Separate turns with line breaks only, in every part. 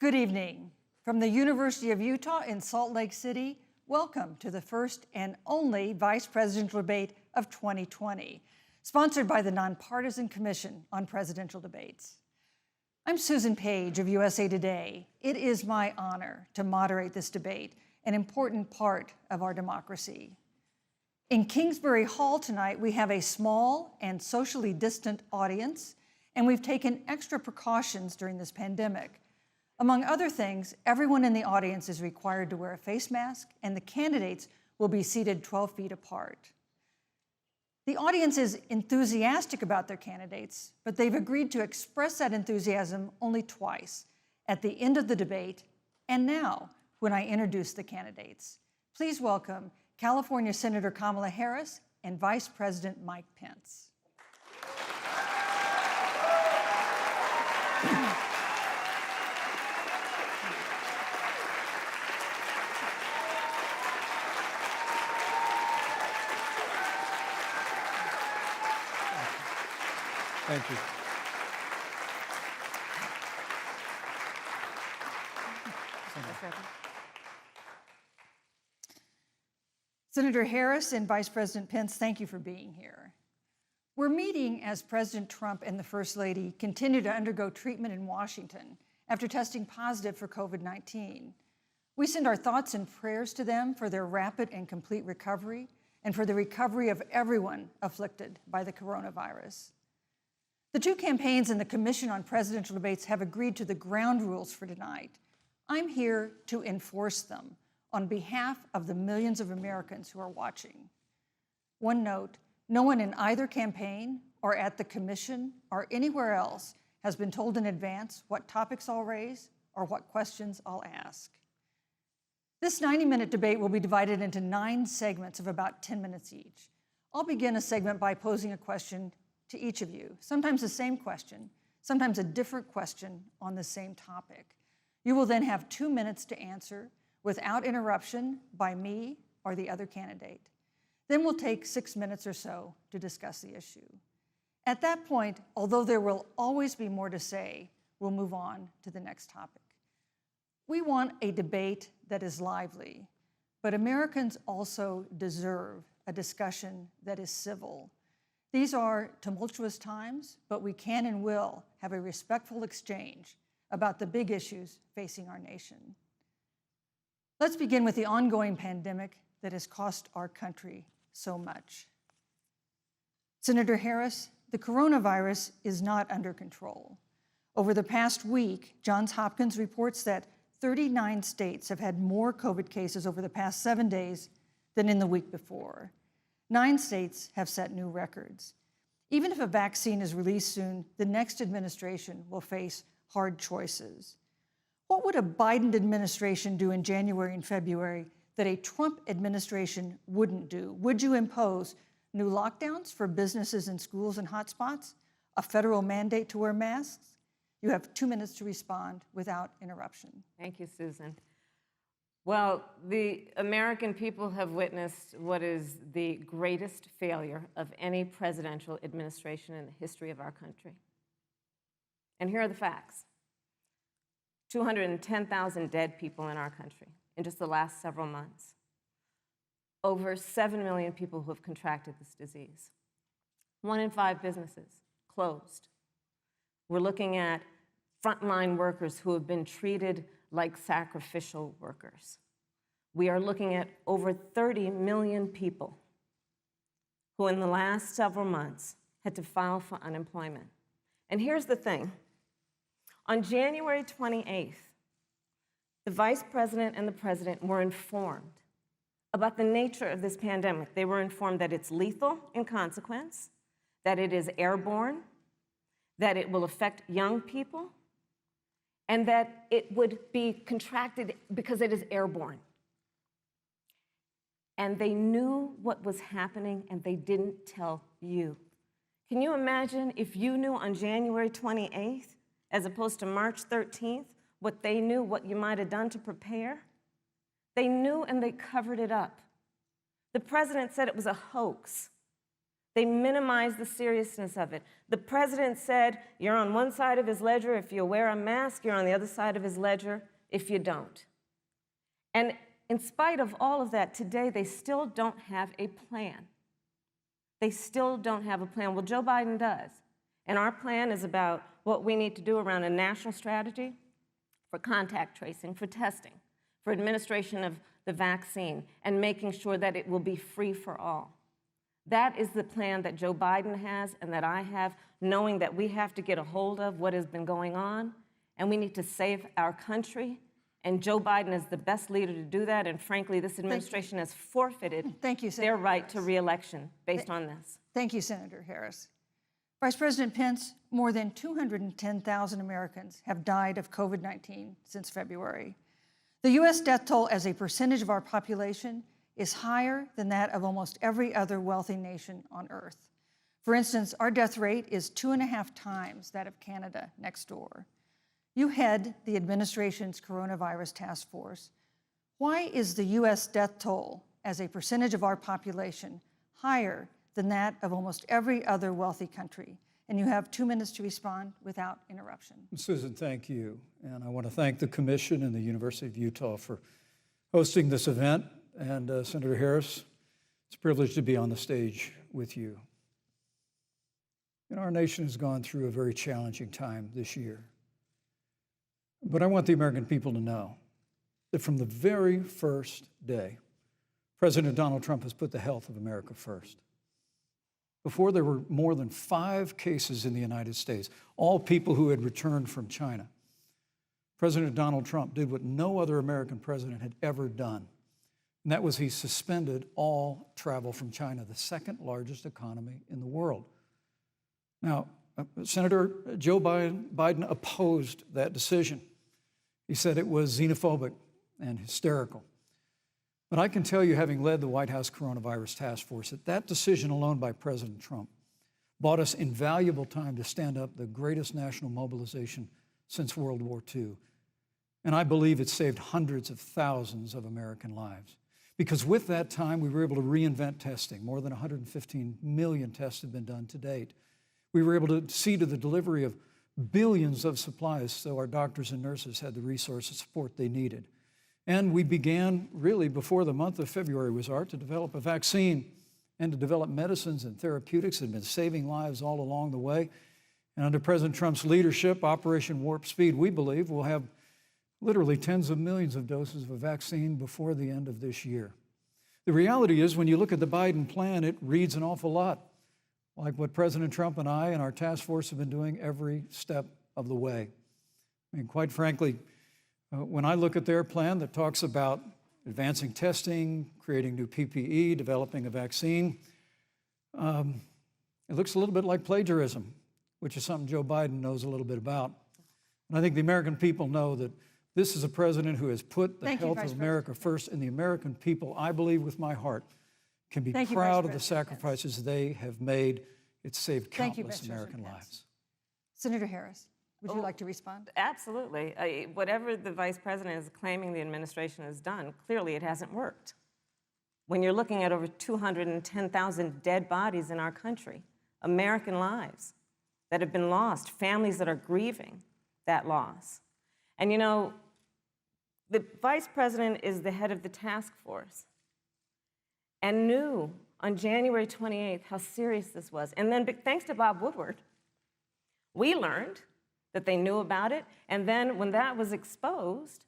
Good evening. From the University of Utah in Salt Lake City, welcome to the first and only Vice Presidential Debate of 2020, sponsored by the Nonpartisan Commission on Presidential Debates. I'm Susan Page of USA Today. It is my honor to moderate this debate, an important part of our democracy. In Kingsbury Hall tonight, we have a small and socially distant audience, and we've taken extra precautions during this pandemic. Among other things, everyone in the audience is required to wear a face mask, and the candidates will be seated 12 feet apart. The audience is enthusiastic about their candidates, but they've agreed to express that enthusiasm only twice, at the end of the debate and now when I introduce the candidates. Please welcome California Senator Kamala Harris and Vice President Mike Pence.
Thank you.
Senator Harris and Vice President Pence, thank you for being here. We're meeting as President Trump and the First Lady continue to undergo treatment in Washington after testing positive for COVID-19. We send our thoughts and prayers to them for their rapid and complete recovery and for the recovery of everyone afflicted by the coronavirus. The two campaigns and the Commission on Presidential Debates have agreed to the ground rules for tonight. I'm here to enforce them on behalf of the millions of Americans who are watching. One note, no one in either campaign or at the Commission or anywhere else has been told in advance what topics I'll raise or what questions I'll ask. This 90-minute debate will be divided into 9 segments of about 10 minutes each. I'll begin a segment by posing a question to each of you, sometimes the same question, sometimes a different question on the same topic. You will then have 2 minutes to answer without interruption by me or the other candidate. Then we'll take 6 minutes or so to discuss the issue. At that point, although there will always be more to say, we'll move on to the next topic. We want a debate that is lively, but Americans also deserve a discussion that is civil. These are tumultuous times, but we can and will have a respectful exchange about the big issues facing our nation. Let's begin with the ongoing pandemic that has cost our country so much. Senator Harris, the coronavirus is not under control. Over the past week, Johns Hopkins reports that 39 states have had more COVID cases over the past 7 days than in the week before. 9 states have set new records. Even if a vaccine is released soon, the next administration will face hard choices. What would a Biden administration do in January and February that a Trump administration wouldn't do? Would you impose new lockdowns for businesses and schools and hotspots? A federal mandate to wear masks? You have 2 minutes to respond without interruption.
Thank you, Susan. Well, the American people have witnessed what is the greatest failure of any presidential administration in the history of our country. And here are the facts. 210,000 dead people in our country in just the last several months. Over 7 million people who have contracted this disease. 1 in 5 businesses closed. We're looking at frontline workers who have been treated like sacrificial workers. We are looking at over 30 million people who in the last several months had to file for unemployment. And here's the thing. On January 28th, the Vice President and the President were informed about the nature of this pandemic. They were informed that it's lethal in consequence, that it is airborne, that it will affect young people, and that it would be contracted because it is airborne. And they knew what was happening, and they didn't tell you. Can you imagine if you knew on January 28th, as opposed to March 13th, what they knew, what you might have done to prepare? They knew and they covered it up. The president said it was a hoax. They minimize the seriousness of it. The president said, you're on one side of his ledger if you wear a mask, you're on the other side of his ledger if you don't. And in spite of all of that, today they still don't have a plan. They still don't have a plan. Well, Joe Biden does. And our plan is about what we need to do around a national strategy for contact tracing, for testing, for administration of the vaccine, and making sure that it will be free for all. That is the plan that Joe Biden has and that I have, knowing that we have to get a hold of what has been going on, and we need to save our country. And Joe Biden is the best leader to do that, and frankly, this administration has forfeited their right to re-election based on this.
Thank you, Senator Harris. Vice President Pence, more than 210,000 Americans have died of COVID-19 since February. The U.S. death toll as a percentage of our population is higher than that of almost every other wealthy nation on earth. For instance, our death rate is 2.5 times that of Canada next door. You head the administration's coronavirus task force. Why is the U.S. death toll as a percentage of our population higher than that of almost every other wealthy country? And you have 2 minutes to respond without interruption.
Susan, thank you. And I want to thank the Commission and the University of Utah for hosting this event. And Senator Harris, it's a privilege to be on the stage with you. Our nation has gone through a very challenging time this year. But I want the American people to know that from the very first day, President Donald Trump has put the health of America first. Before there were more than 5 cases in the United States, all people who had returned from China, President Donald Trump did what no other American president had ever done. And that was he suspended all travel from China, the second largest economy in the world. Now, Senator Joe Biden opposed that decision. He said it was xenophobic and hysterical. But I can tell you, having led the White House Coronavirus Task Force, that that decision alone by President Trump bought us invaluable time to stand up the greatest national mobilization since World War II. And I believe it saved hundreds of thousands of American lives. Because with that time, we were able to reinvent testing. More than 115 million tests have been done to date. We were able to see to the delivery of billions of supplies so our doctors and nurses had the resources and support they needed. And we began, really, before the month of February was out, to develop a vaccine and to develop medicines and therapeutics that have been saving lives all along the way. And under President Trump's leadership, Operation Warp Speed, we believe we'll have literally tens of millions of doses of a vaccine before the end of this year. The reality is, when you look at the Biden plan, it reads an awful lot like what President Trump and I and our task force have been doing every step of the way. I mean, quite frankly, when I look at their plan that talks about advancing testing, creating new PPE, developing a vaccine, it looks a little bit like plagiarism, which is something Joe Biden knows a little bit about. And I think the American people know that this is a president who has put the health of America first, and the American people, I believe with my heart, can be proud of the sacrifices they have made. It's saved countless American lives.
Senator Harris, would you like to respond?
Absolutely. Whatever the vice president is claiming the administration has done, clearly it hasn't worked. When you're looking at over 210,000 dead bodies in our country, American lives that have been lost, families that are grieving that loss. And you know, the vice president is the head of the task force and knew on January 28th how serious this was. And then thanks to Bob Woodward, we learned that they knew about it. And then when that was exposed,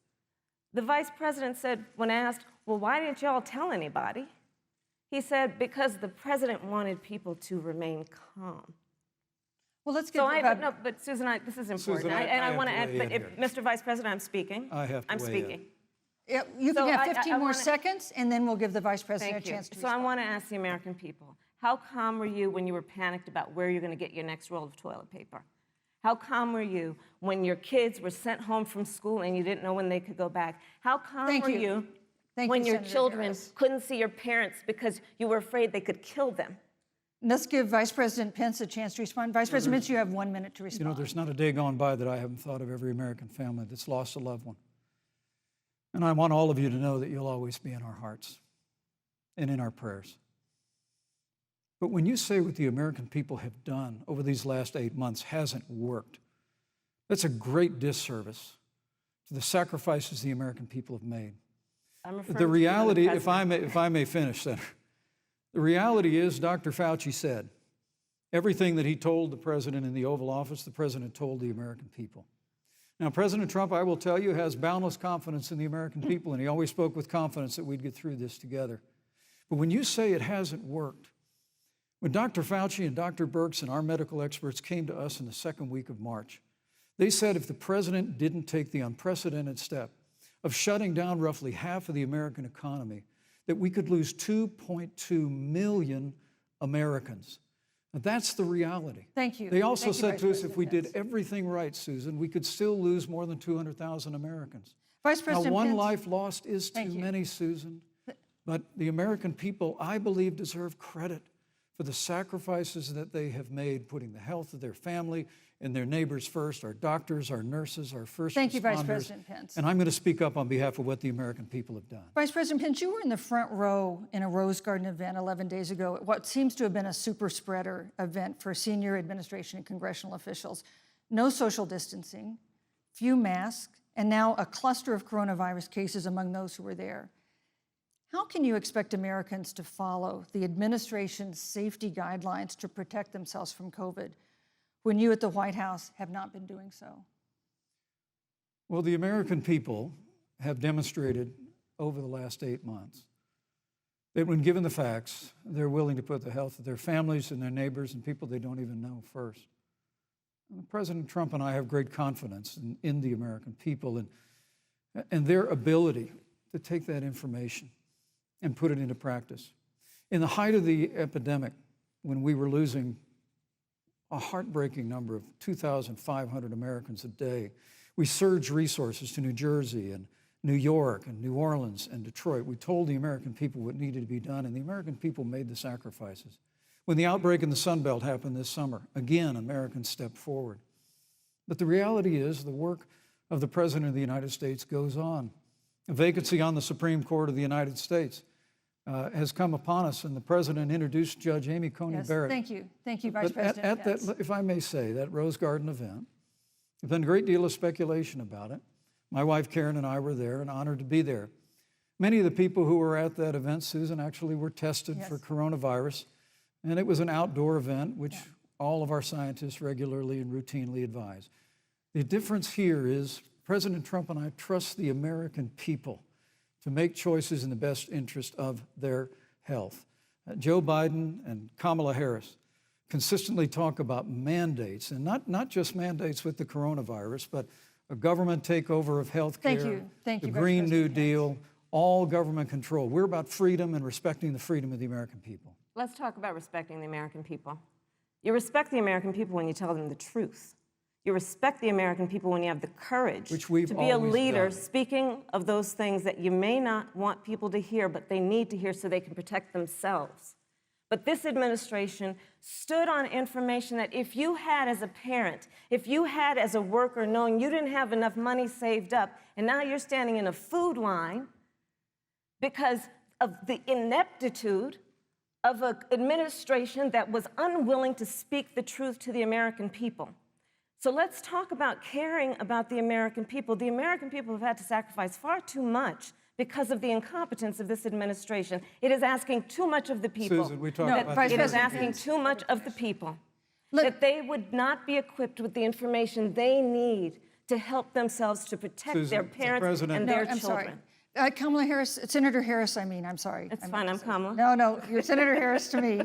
the vice president said, when asked, well, why didn't y'all tell anybody? He said, because the president wanted people to remain calm.
Well, let's get
no, but Susan, this is important.
Susan,
I want to add, but Mr. Vice President, I'm speaking.
I'm
speaking.
Yeah, you can have 15 more seconds, and then we'll give the Vice President a chance to respond.
So I want to ask the American people, how calm were you when you were panicked about where you're going to get your next roll of toilet paper? How calm were you when your kids were sent home from school and you didn't know when they could go back? How calm were you when your children couldn't see your parents because you were afraid they could kill them?
Let's give Vice President Pence a chance to respond. Vice President Pence, you have 1 minute to respond.
You know, there's not a day gone by that I haven't thought of every American family that's lost a loved one. And I want all of you to know that you'll always be in our hearts and in our prayers. But when you say what the American people have done over these last 8 months hasn't worked, that's a great disservice to the sacrifices the American people have made.
I'm referring
The
to
reality,
you and the
if I may finish, Senator, the reality is Dr. Fauci said everything that he told the president in the Oval Office, the president told the American people. Now, President Trump, I will tell you, has boundless confidence in the American people, and he always spoke with confidence that we'd get through this together. But when you say it hasn't worked, when Dr. Fauci and Dr. Birx and our medical experts came to us in the second week of March, they said if the president didn't take the unprecedented step of shutting down roughly half of the American economy, that we could lose 2.2 million Americans. Now, that's the reality.
Thank you.
They also
Thank you,
said
Vice
to us if we
President
did
Pence.
everything right, Susan, we could still lose more than 200,000 Americans.
Vice
Now,
President
one
Pence,
life lost is too
Thank you.
many, Susan. But the American people, I believe, deserve credit for the sacrifices that they have made, putting the health of their family and their neighbors first, our doctors, our nurses, our first
Thank you, Vice
responders.
President Pence.
And I'm going to speak up on behalf of what the American people have done.
Vice President Pence, you were in the front row in a Rose Garden event 11 days ago at what seems to have been a super spreader event for senior administration and congressional officials. No social distancing, few masks, and now a cluster of coronavirus cases among those who were there. How can you expect Americans to follow the administration's safety guidelines to protect themselves from COVID when you at the White House have not been doing so?
Well, the American people have demonstrated over the last 8 months that when given the facts, they're willing to put the health of their families and their neighbors and people they don't even know first. And President Trump and I have great confidence in the American people and their ability to take that information and put it into practice. In the height of the epidemic, when we were losing a heartbreaking number of 2,500 Americans a day, we surged resources to New Jersey and New York and New Orleans and Detroit. We told the American people what needed to be done, and the American people made the sacrifices. When the outbreak in the Sun Belt happened this summer, again, Americans stepped forward. But the reality is the work of the President of the United States goes on. A vacancy on the Supreme Court of the United States has come upon us, and the President introduced Judge Amy Coney
Yes,
Barrett.
thank you. Thank you, Vice
But
President
at
Pence.
that, if I may say, that Rose Garden event, there's been a great deal of speculation about it. My wife Karen and I were there and honored to be there. Many of the people who were at that event, Susan, actually were tested
Yes.
for coronavirus, and it was an outdoor event, which all of our scientists regularly and routinely advise. The difference here is President Trump and I trust the American people to make choices in the best interest of their health. Joe Biden and Kamala Harris consistently talk about mandates, and not just mandates with the coronavirus, but a government takeover of health care,
Thank you,
the
Vice
Green New
President Pence.
Deal, all government control. We're about freedom and respecting the freedom of the American people.
Let's talk about respecting the American people. You respect the American people when you tell them the truth. You respect the American people when you have the courage
Which we've
to be a
always
leader
done.
speaking of those things that you may not want people to hear, but they need to hear so they can protect themselves. But this administration stood on information that if you had as a parent, if you had as a worker, knowing you didn't have enough money saved up, and now you're standing in a food line because of the ineptitude of an administration that was unwilling to speak the truth to the American people. So let's talk about caring about the American people. The American people have had to sacrifice far too much because of the incompetence of this administration. It is asking too much of the people.
Susan, we talked
No,
about
Vice
It
the
is
President
asking
Pence.
too much of the people.
Let-
That they would not be equipped with the information they need to help themselves to protect
Susan,
their
the
parents
President-
and
No,
their
I'm
children.
sorry. Kamala Harris, Senator Harris, I'm sorry.
It's
I meant
fine,
to
I'm
say-
Kamala.
No, you're Senator Harris to me.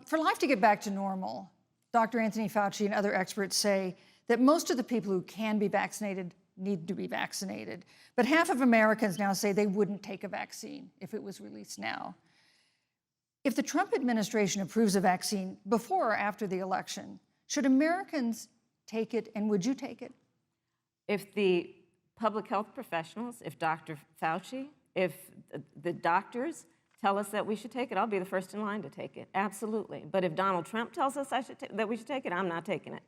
For life to get back to normal, Dr. Anthony Fauci and other experts say that most of the people who can be vaccinated need to be vaccinated. But half of Americans now say they wouldn't take a vaccine if it was released now. If the Trump administration approves a vaccine before or after the election, should Americans take it, and would you take it?
If the public health professionals, if Dr. Fauci, if the doctors tell us that we should take it, I'll be the first in line to take it, absolutely. But if Donald Trump tells us that we should take it, I'm not taking it.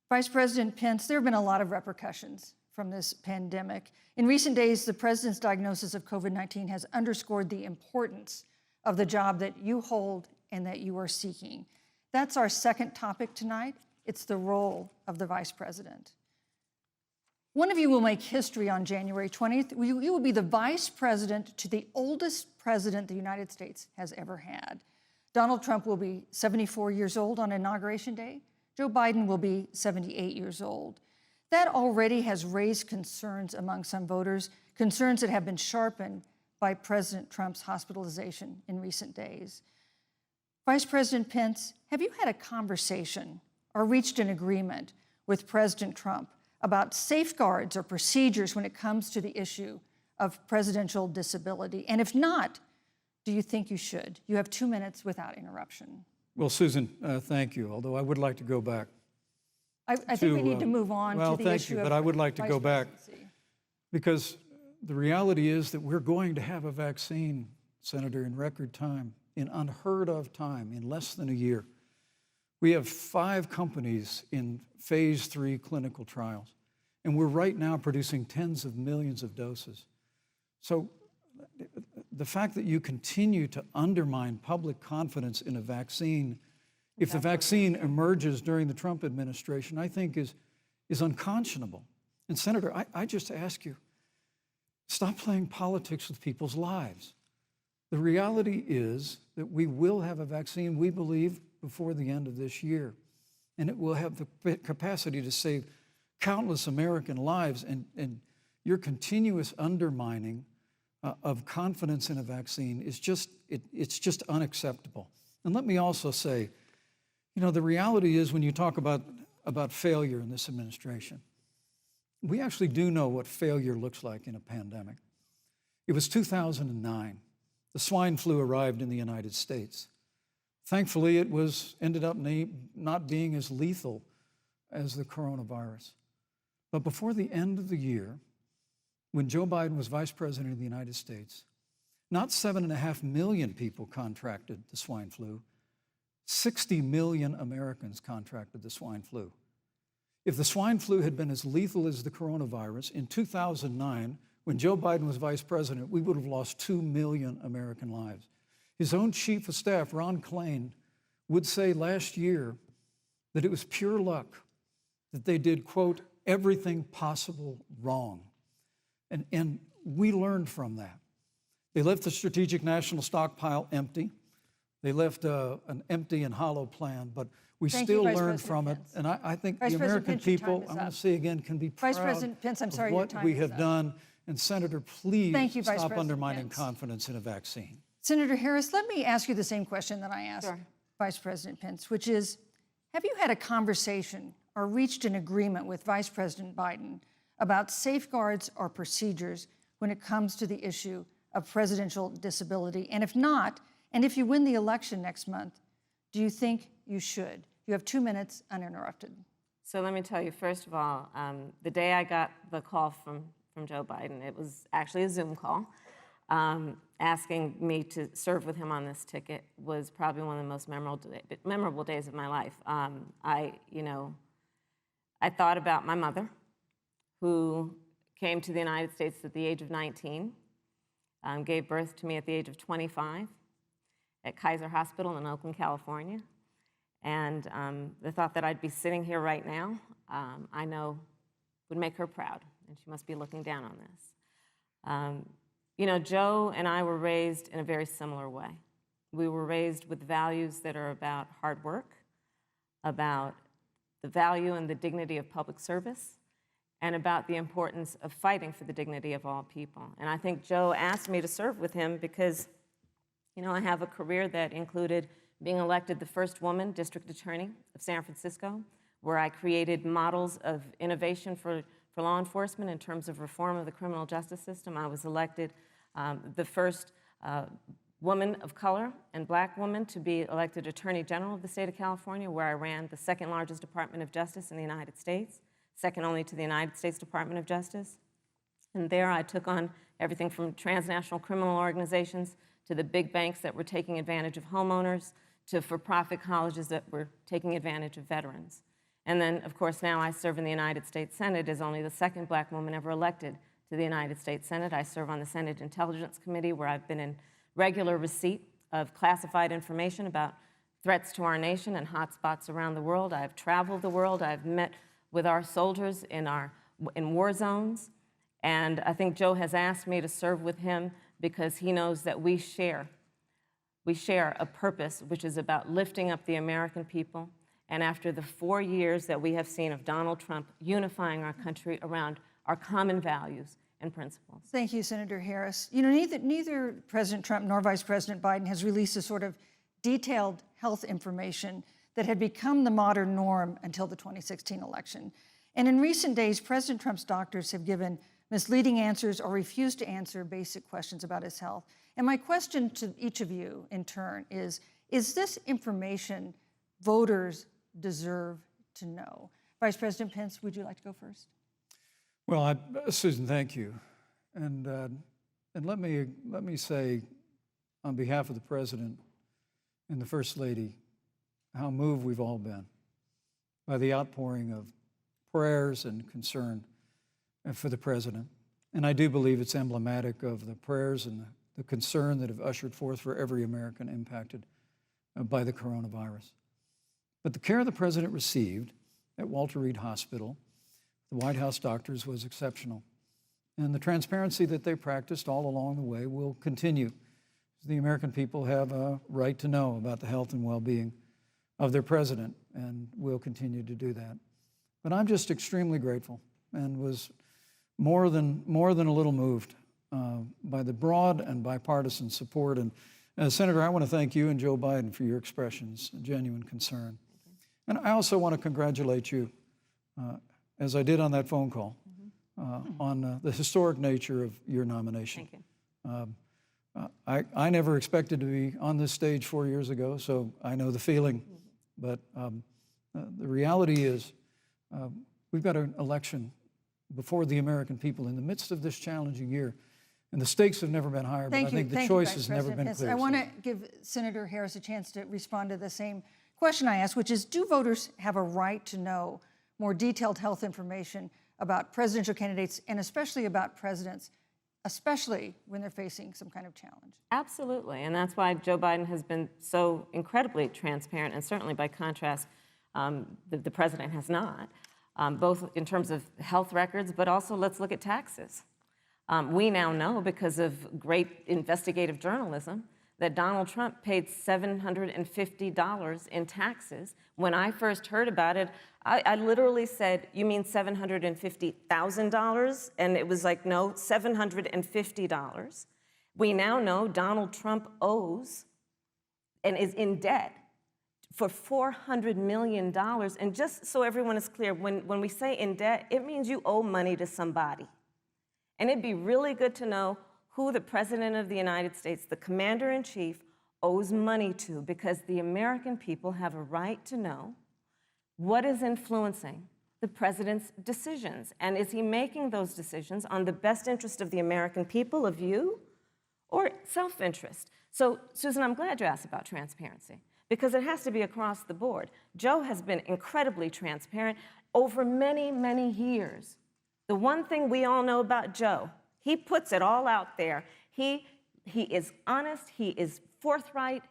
Vice President Pence, there have been a lot of repercussions from this pandemic. In recent days, the president's diagnosis of COVID-19 has underscored the importance of the job that you hold and that you are seeking. That's our second topic tonight. It's the role of the vice president. One of you will make history on January 20th. You will be the vice president to the oldest president the United States has ever had. Donald Trump will be 74 years old on Inauguration Day. Joe Biden will be 78 years old. That already has raised concerns among some voters, concerns that have been sharpened by President Trump's hospitalization in recent days. Vice President Pence, have you had a conversation or reached an agreement with President Trump about safeguards or procedures when it comes to the issue of presidential disability? And if not, do you think you should? You have 2 minutes without interruption.
Well, Susan, thank you, although I would like to go back.
I think we need to move on to the issue of
thank you, but I would like to
vice
go back
presidency.
because the reality is that we're going to have a vaccine, Senator, in record time, in unheard of time, in less than a year. We have 5 companies in phase 3 clinical trials, and we're right now producing tens of millions of doses. So the fact that you continue to undermine public confidence in a vaccine, if the vaccine emerges during the Trump administration, I think is unconscionable. And Senator, I just ask you, stop playing politics with people's lives. The reality is that we will have a vaccine, we believe, before the end of this year. And it will have the capacity to save countless American lives. And your continuous undermining of confidence in a vaccine is it's just unacceptable. And let me also say, you know, the reality is when you talk about failure in this administration, we actually do know what failure looks like in a pandemic. It was 2009. The swine flu arrived in the United States. Thankfully, it ended up not being as lethal as the coronavirus. But before the end of the year, when Joe Biden was vice president of the United States, not 7.5 million people contracted the swine flu, 60 million Americans contracted the swine flu. If the swine flu had been as lethal as the coronavirus, in 2009, when Joe Biden was vice president, we would have lost 2 million American lives. His own chief of staff, Ron Klain, would say last year that it was pure luck that they did, quote, everything possible wrong. And we learned from that. They left the strategic national stockpile empty. They left an empty and hollow plan, but we still learned from it. And I think the American people, I'm going to say again, can be proud of what we have done. And Senator, please stop undermining confidence in a vaccine.
Senator Harris, let me ask you the same question that I asked Vice President Pence, which is, have you had a conversation or reached an agreement with Vice President Biden about safeguards or procedures when it comes to the issue of presidential disability? And if not, and if you win the election next month, do you think you should? You have 2 minutes uninterrupted.
So let me tell you, first of all, the day I got the call from Joe Biden, it was actually a Zoom call, asking me to serve with him on this ticket was probably one of the most memorable days of my life. I thought about my mother, who came to the United States at the age of 19, gave birth to me at the age of 25 at Kaiser Hospital in Oakland, California. And the thought that I'd be sitting here right now, I know would make her proud, and she must be looking down on this. You know, Joe and I were raised in a very similar way. We were raised with values that are about hard work, about the value and the dignity of public service, and about the importance of fighting for the dignity of all people. And I think Joe asked me to serve with him because, you know, I have a career that included being elected the first woman district attorney of San Francisco, where I created models of innovation for law enforcement in terms of reform of the criminal justice system. I was elected the first woman of color and black woman to be elected Attorney General of the state of California, where I ran the second largest Department of Justice in the United States, second only to the United States Department of Justice. And there I took on everything from transnational criminal organizations to the big banks that were taking advantage of homeowners, to for-profit colleges that were taking advantage of veterans. And then, of course, now I serve in the United States Senate as only the second black woman ever elected to the United States Senate. I serve on the Senate Intelligence Committee, where I've been in regular receipt of classified information about threats to our nation and hotspots around the world. I've traveled the world. I've met with our soldiers in war zones. And I think Joe has asked me to serve with him because he knows that we share a purpose which is about lifting up the American people. And after the 4 years that we have seen of Donald Trump unifying our country around our common values and principles.
Thank you, Senator Harris. You know, neither President Trump nor Vice President Biden has released a sort of detailed health information that had become the modern norm until the 2016 election. And in recent days, President Trump's doctors have given misleading answers or refused to answer basic questions about his health. And my question to each of you in turn is this information voters deserve to know? Vice President Pence, would you like to go first?
Well, Susan, thank you. And let me say, on behalf of the President and the First Lady, how moved we've all been by the outpouring of prayers and concern for the President. And I do believe it's emblematic of the prayers and the concern that have ushered forth for every American impacted by the coronavirus. But the care the President received at Walter Reed Hospital, the White House doctors, was exceptional. And the transparency that they practiced all along the way will continue. The American people have a right to know about the health and well-being of their president, and will continue to do that. But I'm just extremely grateful and was more than a little moved by the broad and bipartisan support. And Senator, I want to thank you and Joe Biden for your expressions of genuine concern. And I also want to congratulate you, as I did on that phone call, on the historic nature of your nomination.
Thank you.
I never expected to be on this stage 4 years ago, so I know the feeling. But the reality is we've got an election before the American people in the midst of this challenging year. And the stakes have never been higher, but I think the choice has never been clearer.
I want to give Senator Harris a chance to respond to the same question I asked, which is, do voters have a right to know more detailed health information about presidential candidates and especially about presidents, especially when they're facing some kind of challenge?
Absolutely, and that's why Joe Biden has been so incredibly transparent, and certainly by contrast, the president has not, both in terms of health records, but also let's look at taxes. We now know, because of great investigative journalism, that Donald Trump paid $750 in taxes. When I first heard about it, I literally said, "You mean $750,000? And it was like, no, $750. We now know Donald Trump owes and is in debt for $400 million. And just so everyone is clear, when we say in debt, it means you owe money to somebody. And it'd be really good to know who the President of the United States, the Commander-in-Chief, owes money to, because the American people have a right to know what is influencing the President's decisions. And is he making those decisions on the best interest of the American people, of you, or self-interest? So, Susan, I'm glad you asked about transparency, because it has to be across the board. Joe has been incredibly transparent over many, many years. The one thing we all know about Joe, he puts it all out there. He is honest, he is forthright.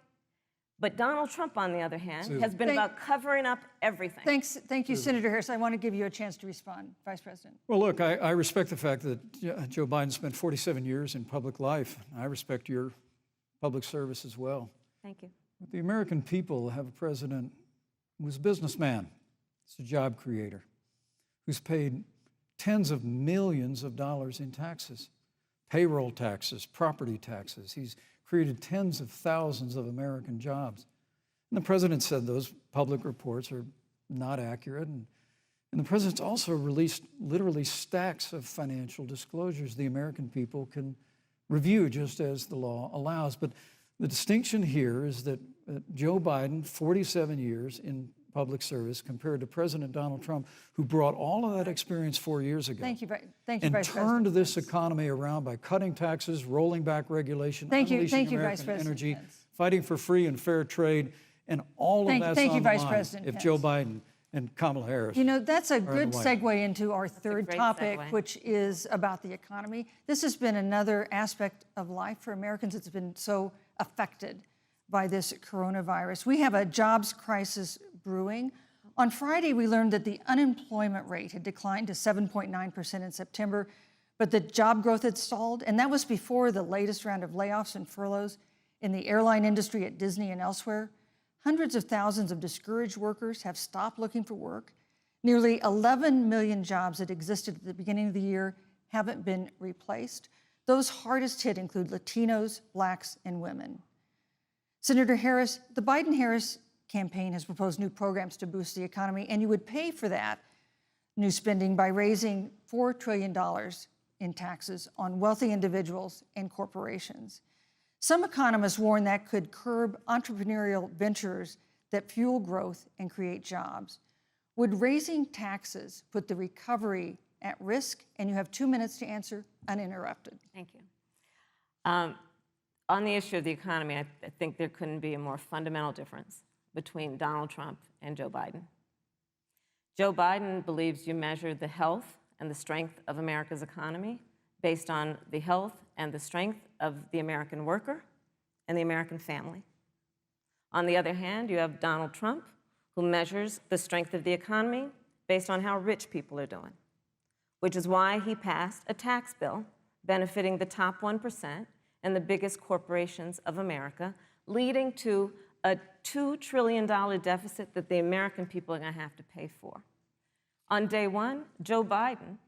But Donald Trump, on the other hand, has been about covering up everything.
Thank you, Senator Harris. I want to give you a chance to respond, Vice President.
Well, look, I respect the fact that Joe Biden spent 47 years in public life. I respect your public service as well.
Thank you.
But the American people have a president who's a businessman, he's a job creator, who's paid tens of millions of dollars in taxes, payroll taxes, property taxes. He's created tens of thousands of American jobs. And the president said those public reports are not accurate. And the president's also released literally stacks of financial disclosures the American people can review just as the law allows. But the distinction here is that Joe Biden, 47 years in public service, compared to President Donald Trump, who brought all of that experience 4 years ago.
Thank you, Vice
and
President.
turned this economy around by cutting taxes, rolling back regulation, unleashing American energy, fighting for free and fair trade, and all of that's on the line if Joe Biden and Kamala Harris.
You know, that's a good segue into our third topic, which is about the economy. This has been another aspect of life for Americans that's been so affected by this coronavirus. We have a jobs crisis brewing. On Friday, we learned that the unemployment rate had declined to 7.9% in September, but the job growth had stalled, and that was before the latest round of layoffs and furloughs in the airline industry at Disney and elsewhere. Hundreds of thousands of discouraged workers have stopped looking for work. Nearly 11 million jobs that existed at the beginning of the year haven't been replaced. Those hardest hit include Latinos, Blacks, and women. Senator Harris, the Biden-Harris campaign has proposed new programs to boost the economy, and you would pay for that new spending by raising $4 trillion in taxes on wealthy individuals and corporations. Some economists warn that could curb entrepreneurial ventures that fuel growth and create jobs. Would raising taxes put the recovery at risk? And you have 2 minutes to answer uninterrupted.
Thank you. On the issue of the economy, I think there couldn't be a more fundamental difference between Donald Trump and Joe Biden. Joe Biden believes you measure the health and the strength of America's economy based on the health and the strength of the American worker and the American family. On the other hand, you have Donald Trump, who measures the strength of the economy based on how rich people are doing, which is why he passed a tax bill benefiting the top 1% and the biggest corporations of America, leading to a $2 trillion deficit that the American people are going to have to pay for. On day one, Joe Biden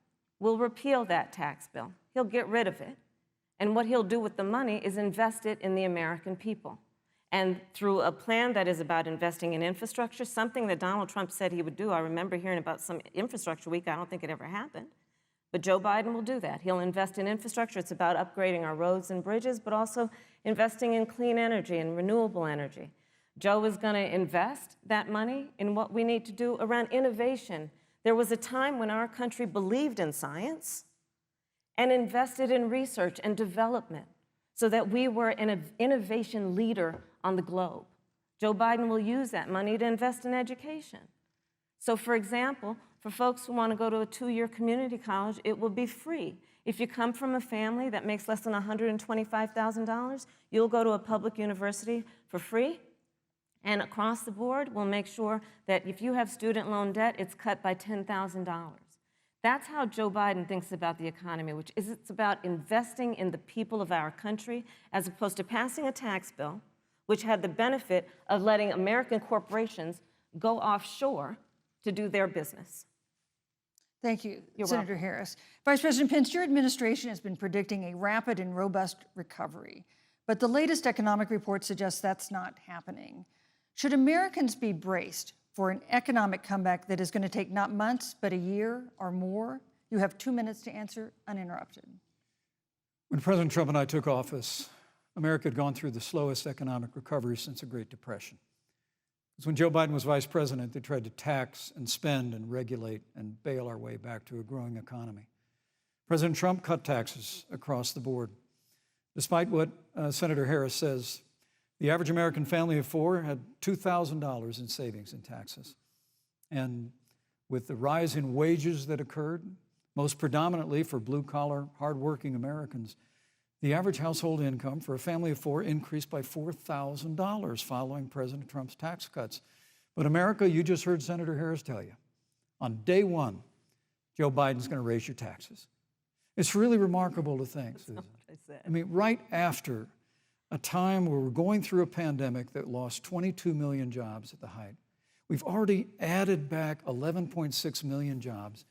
will repeal that tax bill. He'll get rid of it. And what he'll do with the money is invest it in the American people. And through a plan that is about investing in infrastructure, something that Donald Trump said he would do. I remember hearing about some infrastructure week. I don't think it ever happened. But Joe Biden will do that. He'll invest in infrastructure. It's about upgrading our roads and bridges, but also investing in clean energy and renewable energy. Joe is going to invest that money in what we need to do around innovation. There was a time when our country believed in science and invested in research and development so that we were an innovation leader on the globe. Joe Biden will use that money to invest in education. So, for example, for folks who want to go to a 2-year community college, it will be free. If you come from a family that makes less than $125,000, you'll go to a public university for free. And across the board, we'll make sure that if you have student loan debt, it's cut by $10,000. That's how Joe Biden thinks about the economy, which is it's about investing in the people of our country as opposed to passing a tax bill, which had the benefit of letting American corporations go offshore to do their business.
Thank you,
You're
Senator
welcome.
Harris. Vice President Pence, your administration has been predicting a rapid and robust recovery, but the latest economic report suggests that's not happening. Should Americans be braced for an economic comeback that is going to take not months, but a year or more? You have 2 minutes to answer uninterrupted.
When President Trump and I took office, America had gone through the slowest economic recovery since the Great Depression. Because when Joe Biden was vice president, they tried to tax and spend and regulate and bail our way back to a growing economy. President Trump cut taxes across the board. Despite what Senator Harris says, the average American family of 4 had $2,000 in savings in taxes. And with the rise in wages that occurred, most predominantly for blue-collar, hardworking Americans, the average household income for a family of 4 increased by $4,000 following President Trump's tax cuts. But America, you just heard Senator Harris tell you, on day one, Joe Biden's going to raise your taxes. It's really remarkable to think, Susan. I mean, right after a time where we're going through a pandemic that lost 22 million jobs at the height, we've already added back 11.6 million jobs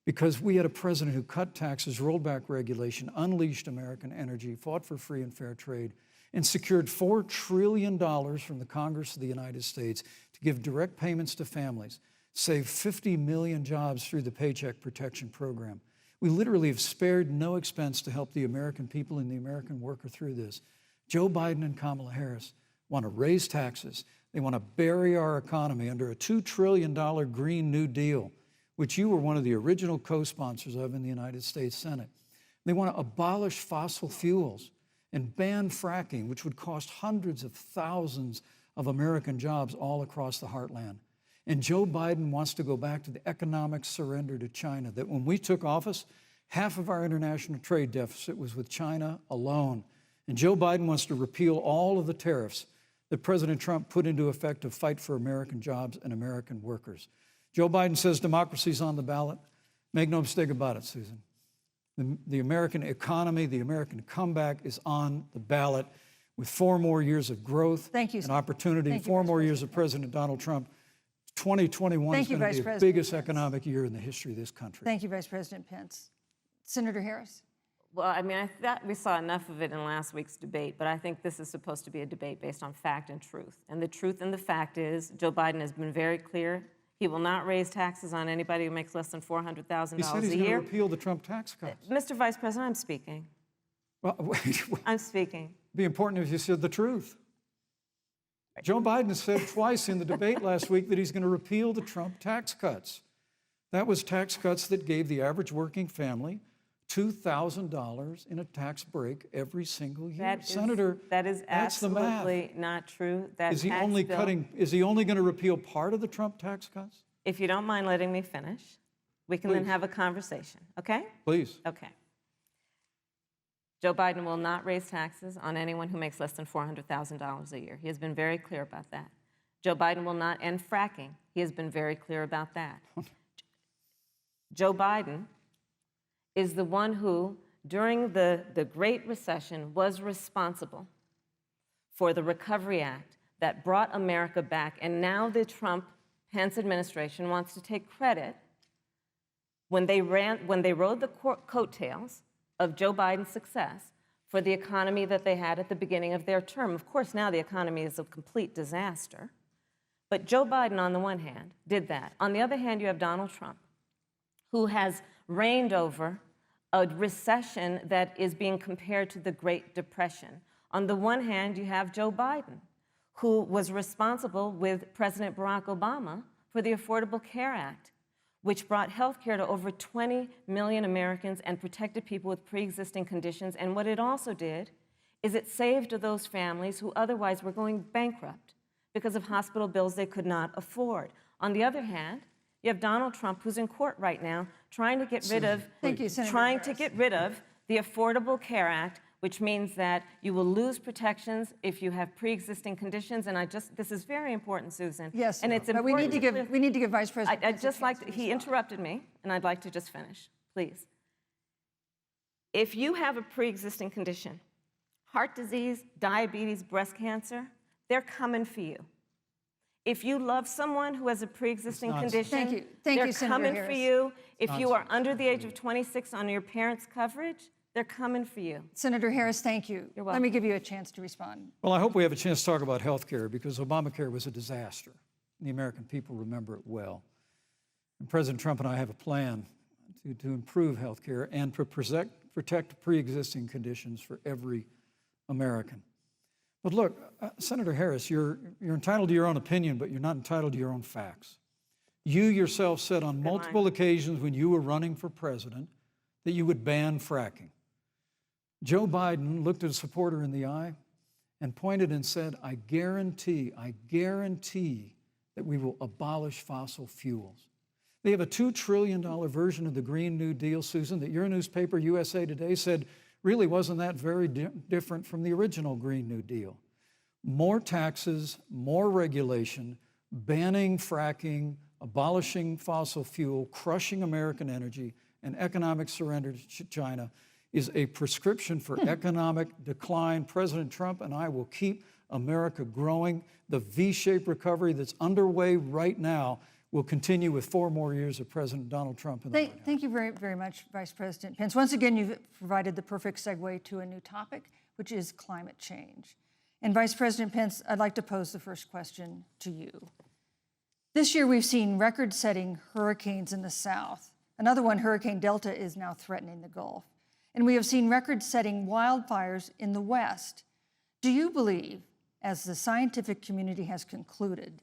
because we had a president who cut taxes, rolled back regulation, unleashed American energy, fought for free and fair trade, and secured $4 trillion from the Congress of the United States to give direct payments to families, saved 50 million jobs through the Paycheck Protection Program. We literally have spared no expense to help the American people and the American worker through this. Joe Biden and Kamala Harris want to raise taxes. They want to bury our economy under a $2 trillion Green New Deal, which you were one of the original co-sponsors of in the United States Senate. They want to abolish fossil fuels and ban fracking, which would cost hundreds of thousands of American jobs all across the heartland. And Joe Biden wants to go back to the economic surrender to China, that when we took office, half of our international trade deficit was with China alone. And Joe Biden wants to repeal all of the tariffs that President Trump put into effect to fight for American jobs and American workers. Joe Biden says democracy's on the ballot. Make no mistake about it, Susan. The American economy, the American comeback is on the ballot with 4 more years of growth and opportunity, 4 more years of President Donald Trump. 2021 is going to be the biggest economic year in the history of this country.
Thank you, Vice President Pence. Senator Harris.
Well, I mean, I thought we saw enough of it in last week's debate, but I think this is supposed to be a debate based on fact and truth. And the truth and the fact is Joe Biden has been very clear. He will not raise taxes on anybody who makes less than $400,000 a year.
He said he's going to repeal the Trump tax cuts.
Mr. Vice President, I'm speaking.
Well, wait.
I'm speaking.
It'd be important if you said the truth. Joe Biden said twice in the debate last week that he's going to repeal the Trump tax cuts. That was tax cuts that gave the average working family $2,000 in a tax break every single year. Senator,
that is
that's the math.
absolutely not true. That
is he only going to repeal part of the Trump tax cuts?
If you don't mind letting me finish, we can then have a conversation, okay?
Please.
Okay. Joe Biden will not raise taxes on anyone who makes less than $400,000 a year. He has been very clear about that. Joe Biden will not end fracking. He has been very clear about that. Joe Biden is the one who, during the Great Recession, was responsible for the Recovery Act that brought America back. And now the Trump-Pence administration wants to take credit when they rode the coattails of Joe Biden's success for the economy that they had at the beginning of their term. Of course, now the economy is a complete disaster. But Joe Biden, on the one hand, did that. On the other hand, you have Donald Trump, who has reigned over a recession that is being compared to the Great Depression. On the one hand, you have Joe Biden, who was responsible with President Barack Obama for the Affordable Care Act, which brought health care to over 20 million Americans and protected people with pre-existing conditions. And what it also did is it saved those families who otherwise were going bankrupt because of hospital bills they could not afford. On the other hand, you have Donald Trump, who's in court right now, trying to get rid of the Affordable Care Act, which means that you will lose protections if you have pre-existing conditions. And this is very important, Susan.
Yes,
and it's
but
important.
we need to give Vice President.
He interrupted me, and I'd like to just finish, please. If you have a pre-existing condition, heart disease, diabetes, breast cancer, they're coming for you. If you love someone who has a pre-existing condition, they're coming for you. If you are under the age of 26 on your parents' coverage, they're coming for you.
Senator Harris, thank you.
You're welcome.
Let me give you a chance to respond.
Well, I hope we have a chance to talk about health care because Obamacare was a disaster. The American people remember it well. And President Trump and I have a plan to improve health care and to protect pre-existing conditions for every American. But look, Senator Harris, you're entitled to your own opinion, but you're not entitled to your own facts. You yourself said on multiple occasions when you were running for president that you would ban fracking. Joe Biden looked at a supporter in the eye and pointed and said, I guarantee that we will abolish fossil fuels. They have a $2 trillion version of the Green New Deal, Susan, that your newspaper, USA Today, said really wasn't that very different from the original Green New Deal. More taxes, more regulation, banning fracking, abolishing fossil fuel, crushing American energy, and economic surrender to China is a prescription for economic decline. President Trump and I will keep America growing. The V-shaped recovery that's underway right now will continue with 4 more years of President Donald Trump in the White House.
Thank you very, very much, Vice President Pence. Once again, you've provided the perfect segue to a new topic, which is climate change. And Vice President Pence, I'd like to pose the first question to you. This year, we've seen record-setting hurricanes in the South. Another one, Hurricane Delta, is now threatening the Gulf. And we have seen record-setting wildfires in the West. Do you believe, as the scientific community has concluded,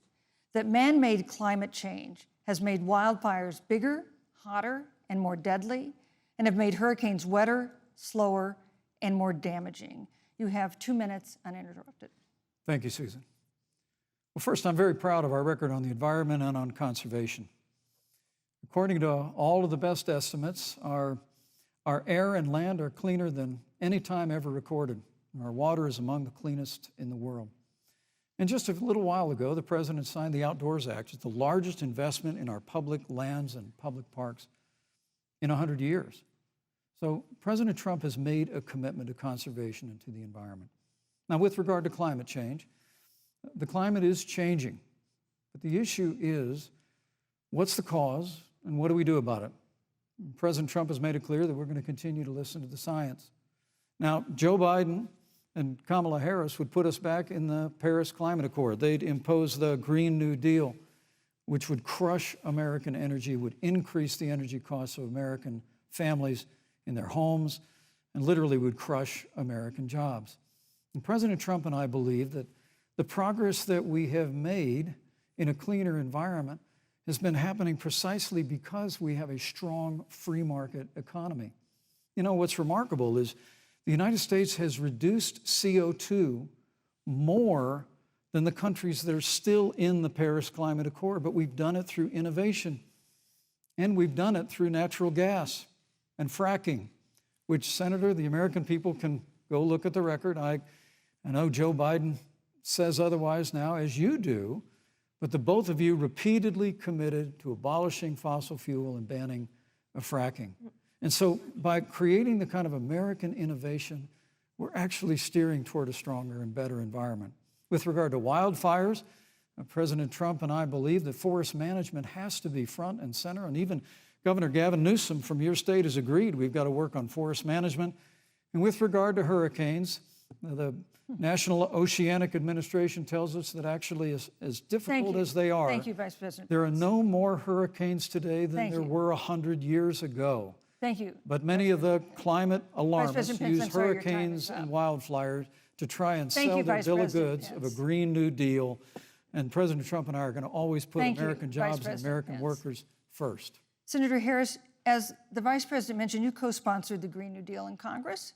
that man-made climate change has made wildfires bigger, hotter, and more deadly, and have made hurricanes wetter, slower, and more damaging? You have 2 minutes uninterrupted.
Thank you, Susan. Well, first, I'm very proud of our record on the environment and on conservation. According to all of the best estimates, our air and land are cleaner than any time ever recorded, and our water is among the cleanest in the world. And just a little while ago, the president signed the Outdoors Act. It's the largest investment in our public lands and public parks in 100 years. So President Trump has made a commitment to conservation and to the environment. Now, with regard to climate change, the climate is changing. But the issue is, what's the cause and what do we do about it? President Trump has made it clear that we're going to continue to listen to the science. Now, Joe Biden and Kamala Harris would put us back in the Paris Climate Accord. They'd impose the Green New Deal, which would crush American energy, would increase the energy costs of American families in their homes, and literally would crush American jobs. And President Trump and I believe that the progress that we have made in a cleaner environment has been happening precisely because we have a strong free market economy. You know, what's remarkable is the United States has reduced CO2 more than the countries that are still in the Paris Climate Accord, but we've done it through innovation, and we've done it through natural gas and fracking, which, Senator, the American people can go look at the record. I know Joe Biden says otherwise now, as you do, but the both of you repeatedly committed to abolishing fossil fuel and banning fracking. And so by creating the kind of American innovation, we're actually steering toward a stronger and better environment. With regard to wildfires, President Trump and I believe that forest management has to be front and center, and even Governor Gavin Newsom from your state has agreed we've got to work on forest management. And with regard to hurricanes, the National Oceanic Administration tells us that actually, as difficult as they are,
Thank you, Vice President.
there are no more hurricanes today than
Thank
there
you.
were 100 years ago.
Thank you.
But many of the climate alarmists
President Pence,
use
I'm sorry, your time
hurricanes
is up.
and wildfires to try and
Thank
sell
you,
their
Vice
bill of
President
goods of a
Pence.
Green New Deal. And President Trump and I are going to always put
Thank you,
American
Vice
jobs and
President
American
Pence.
workers first.
Senator Harris, as the Vice President mentioned, you co-sponsored the Green New Deal in Congress.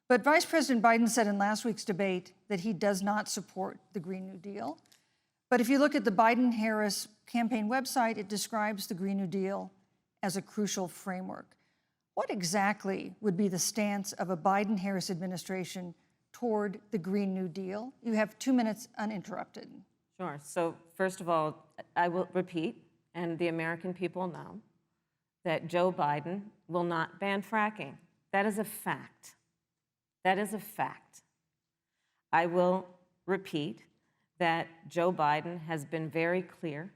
But Vice President Biden said in last week's debate that he does not support the Green New Deal. But if you look at the Biden-Harris campaign website, it describes the Green New Deal as a crucial framework. What exactly would be the stance of a Biden-Harris administration toward the Green New Deal? You have 2 minutes uninterrupted.
Sure. So first of all, I will repeat, and the American people know, that Joe Biden will not ban fracking. That is a fact. That is a fact. I will repeat that Joe Biden has been very clear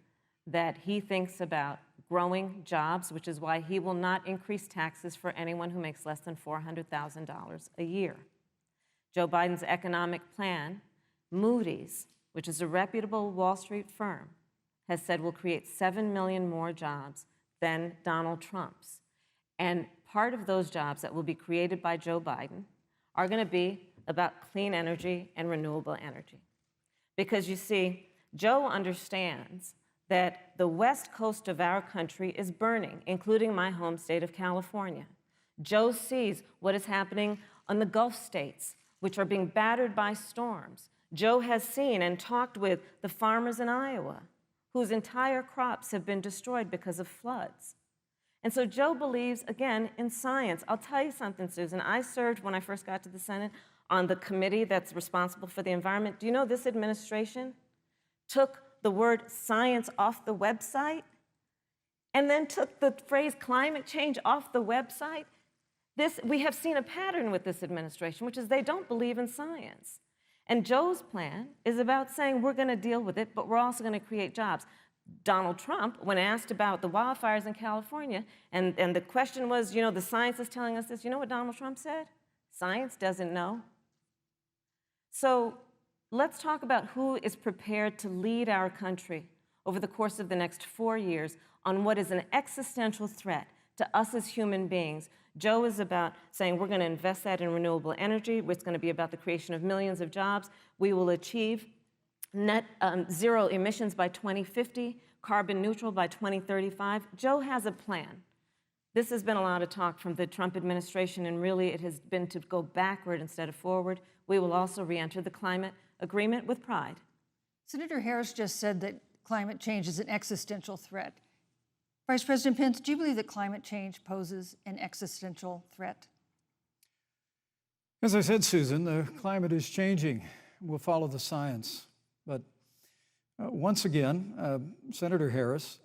that he thinks about growing jobs, which is why he will not increase taxes for anyone who makes less than $400,000 a year. Joe Biden's economic plan, Moody's, which is a reputable Wall Street firm, has said will create 7 million more jobs than Donald Trump's. And part of those jobs that will be created by Joe Biden are going to be about clean energy and renewable energy. Because you see, Joe understands that the west coast of our country is burning, including my home state of California. Joe sees what is happening on the Gulf states, which are being battered by storms. Joe has seen and talked with the farmers in Iowa, whose entire crops have been destroyed because of floods. And so Joe believes, again, in science. I'll tell you something, Susan. I served, when I first got to the Senate, on the committee that's responsible for the environment. Do you know this administration took the word science off the website and then took the phrase climate change off the website? We have seen a pattern with this administration, which is they don't believe in science. And Joe's plan is about saying we're going to deal with it, but we're also going to create jobs. Donald Trump, when asked about the wildfires in California, and the question was, you know, the science is telling us this, you know what Donald Trump said? Science doesn't know. So let's talk about who is prepared to lead our country over the course of the next 4 years on what is an existential threat to us as human beings. Joe is about saying we're going to invest that in renewable energy. It's going to be about the creation of millions of jobs. We will achieve net zero emissions by 2050, carbon neutral by 2035. Joe has a plan. This has been a lot of talk from the Trump administration, and really it has been to go backward instead of forward. We will also re-enter the climate agreement with pride.
Senator Harris just said that climate change is an existential threat. Vice President Pence, do you believe that climate change poses an existential threat?
As I said, Susan, the climate is changing. We'll follow the science. But once again, Senator Harris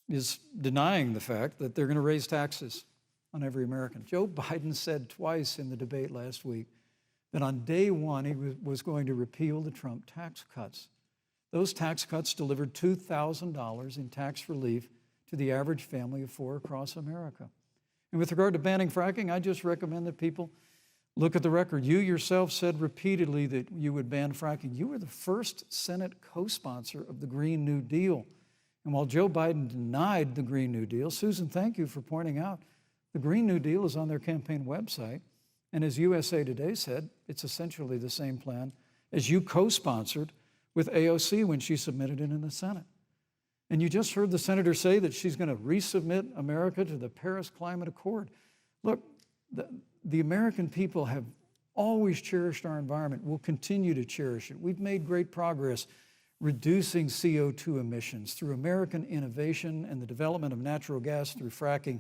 is denying the fact that they're going to raise taxes on every American. Joe Biden said twice in the debate last week that on day one he was going to repeal the Trump tax cuts. Those tax cuts delivered $2,000 in tax relief to the average family of four across America. And with regard to banning fracking, I just recommend that people look at the record. You yourself said repeatedly that you would ban fracking. You were the first Senate co-sponsor of the Green New Deal. And while Joe Biden denied the Green New Deal, Susan, thank you for pointing out, the Green New Deal is on their campaign website. And as USA Today said, it's essentially the same plan as you co-sponsored with AOC when she submitted it in the Senate. And you just heard the senator say that she's going to resubmit America to the Paris Climate Accord. Look, the American people have always cherished our environment. We'll continue to cherish it. We've made great progress reducing CO2 emissions through American innovation and the development of natural gas through fracking.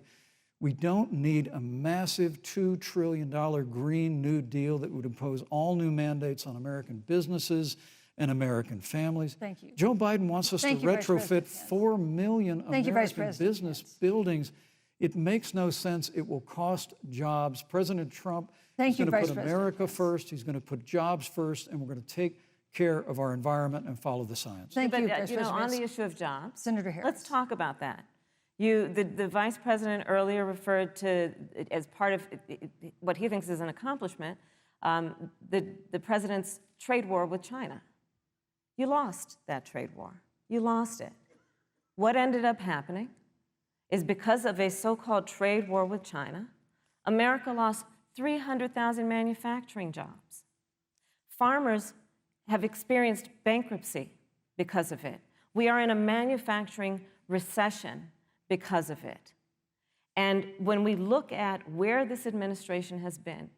We don't need a massive $2 trillion Green New Deal that would impose all new mandates on American businesses and American families.
Thank you.
Joe Biden wants us to retrofit 4 million American business buildings. It makes no sense. It will cost jobs. President Trump is going to put America first. He's going to put jobs first, and we're going to take care of our environment and follow the science.
Thank you,
Vice President. On the issue of jobs,
Senator Harris.
Let's talk about that. The Vice President earlier referred to, as part of what he thinks is an accomplishment, the President's trade war with China. You lost that trade war. You lost it. What ended up happening is because of a so-called trade war with China, America lost 300,000 manufacturing jobs. Farmers have experienced bankruptcy because of it. We are in a manufacturing recession because of it. And when we look at where this administration has been,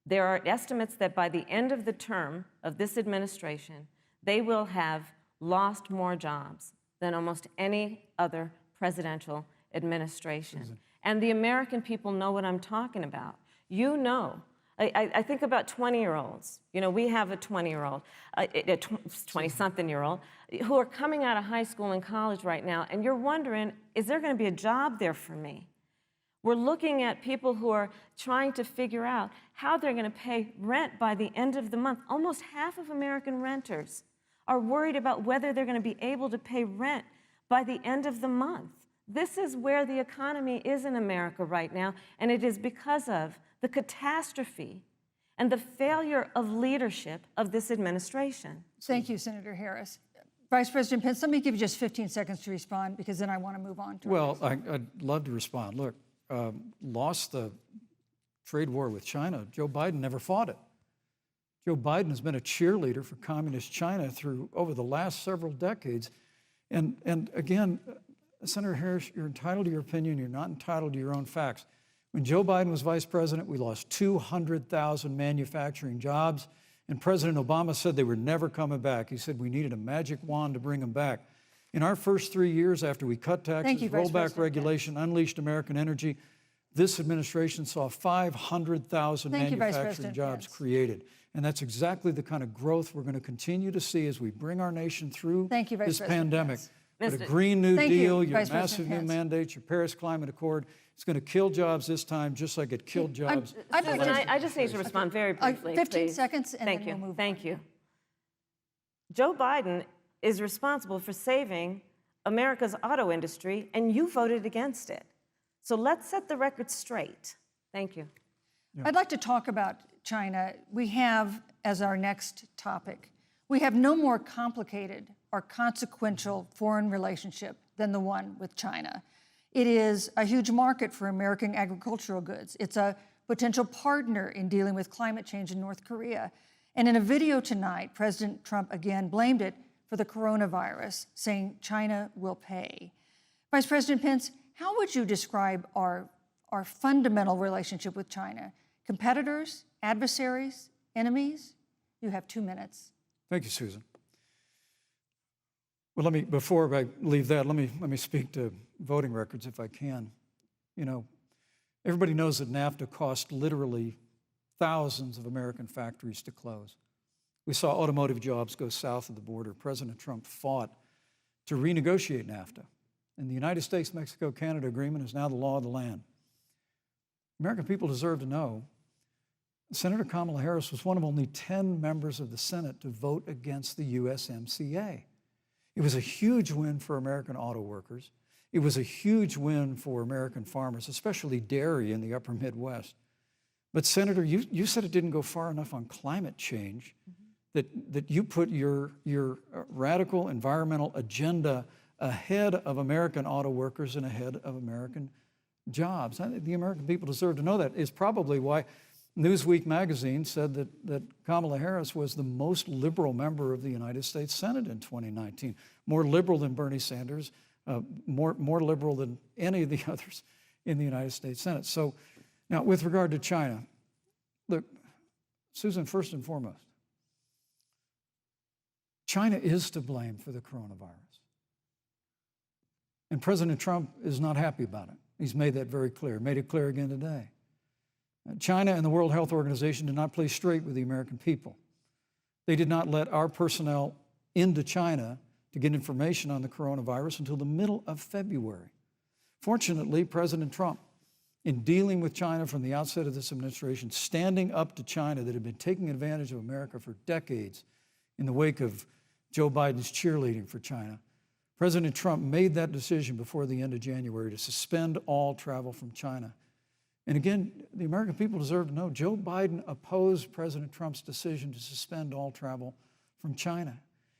there are estimates that by the end of the term of this administration, they will have lost more jobs than almost any other presidential administration. And the American people know what I'm talking about. You know, I think about 20-year-olds. You know, we have a 20-year-old, a 20-something-year-old, who are coming out of high school and college right now, and you're wondering, is there going to be a job there for me? We're looking at people who are trying to figure out how they're going to pay rent by the end of the month. Almost half of American renters are worried about whether they're going to be able to pay rent by the end of the month. This is where the economy is in America right now, and it is because of the catastrophe and the failure of leadership of this administration.
Thank you, Senator Harris. Vice President Pence, let me give you just 15 seconds to respond, because then I want to move on to
Well, I'd love to respond. Look, lost the trade war with China. Joe Biden never fought it. Joe Biden has been a cheerleader for communist China over the last several decades. And again, Senator Harris, you're entitled to your opinion. You're not entitled to your own facts. When Joe Biden was vice president, we lost 200,000 manufacturing jobs, and President Obama said they were never coming back. He said we needed a magic wand to bring them back. In our first 3 years after we cut taxes, rolled back regulation, unleashed American energy, this administration saw 500,000 manufacturing jobs created. And that's exactly the kind of growth we're going to continue to see as we bring our nation through this pandemic. But a Green New Deal, your massive new mandates, your Paris Climate Accord, it's going to kill jobs this time, just like it killed jobs.
I just need to respond very briefly,
15 seconds, and then we'll move on.
Thank you. Joe Biden is responsible for saving America's auto industry, and you voted against it. So let's set the record straight. Thank you.
Yeah. I'd like to talk about China. We have, as our next topic, we have no more complicated or consequential foreign relationship than the one with China. It is a huge market for American agricultural goods. It's a potential partner in dealing with climate change in North Korea. And in a video tonight, President Trump again blamed it for the coronavirus, saying China will pay. Vice President Pence, how would you describe our fundamental relationship with China? Competitors, adversaries, enemies? You have 2 minutes.
Thank you, Susan. Well, before I leave that, let me speak to voting records if I can. You know, everybody knows that NAFTA cost literally thousands of American factories to close. We saw automotive jobs go south of the border. President Trump fought to renegotiate NAFTA. And the United States-Mexico-Canada agreement is now the law of the land. American people deserve to know Senator Kamala Harris was one of only 10 members of the Senate to vote against the USMCA. It was a huge win for American auto workers. It was a huge win for American farmers, especially dairy in the upper Midwest. But Senator, you said it didn't go far enough on climate change, that you put your radical environmental agenda ahead of American auto workers and ahead of American jobs. I think the American people deserve to know that. It's probably why Newsweek magazine said that Kamala Harris was the most liberal member of the United States Senate in 2019, more liberal than Bernie Sanders, more liberal than any of the others in the United States Senate. So now with regard to China, look, Susan, first and foremost, China is to blame for the coronavirus. And President Trump is not happy about it. He's made that very clear, made it clear again today. China and the World Health Organization did not play straight with the American people. They did not let our personnel into China to get information on the coronavirus until the middle of February. Fortunately, President Trump, in dealing with China from the outset of this administration, standing up to China that had been taking advantage of America for decades in the wake of Joe Biden's cheerleading for China, President Trump made that decision before the end of January to suspend all travel from China. And again, the American people deserve to know Joe Biden opposed President Trump's decision to suspend all travel from China.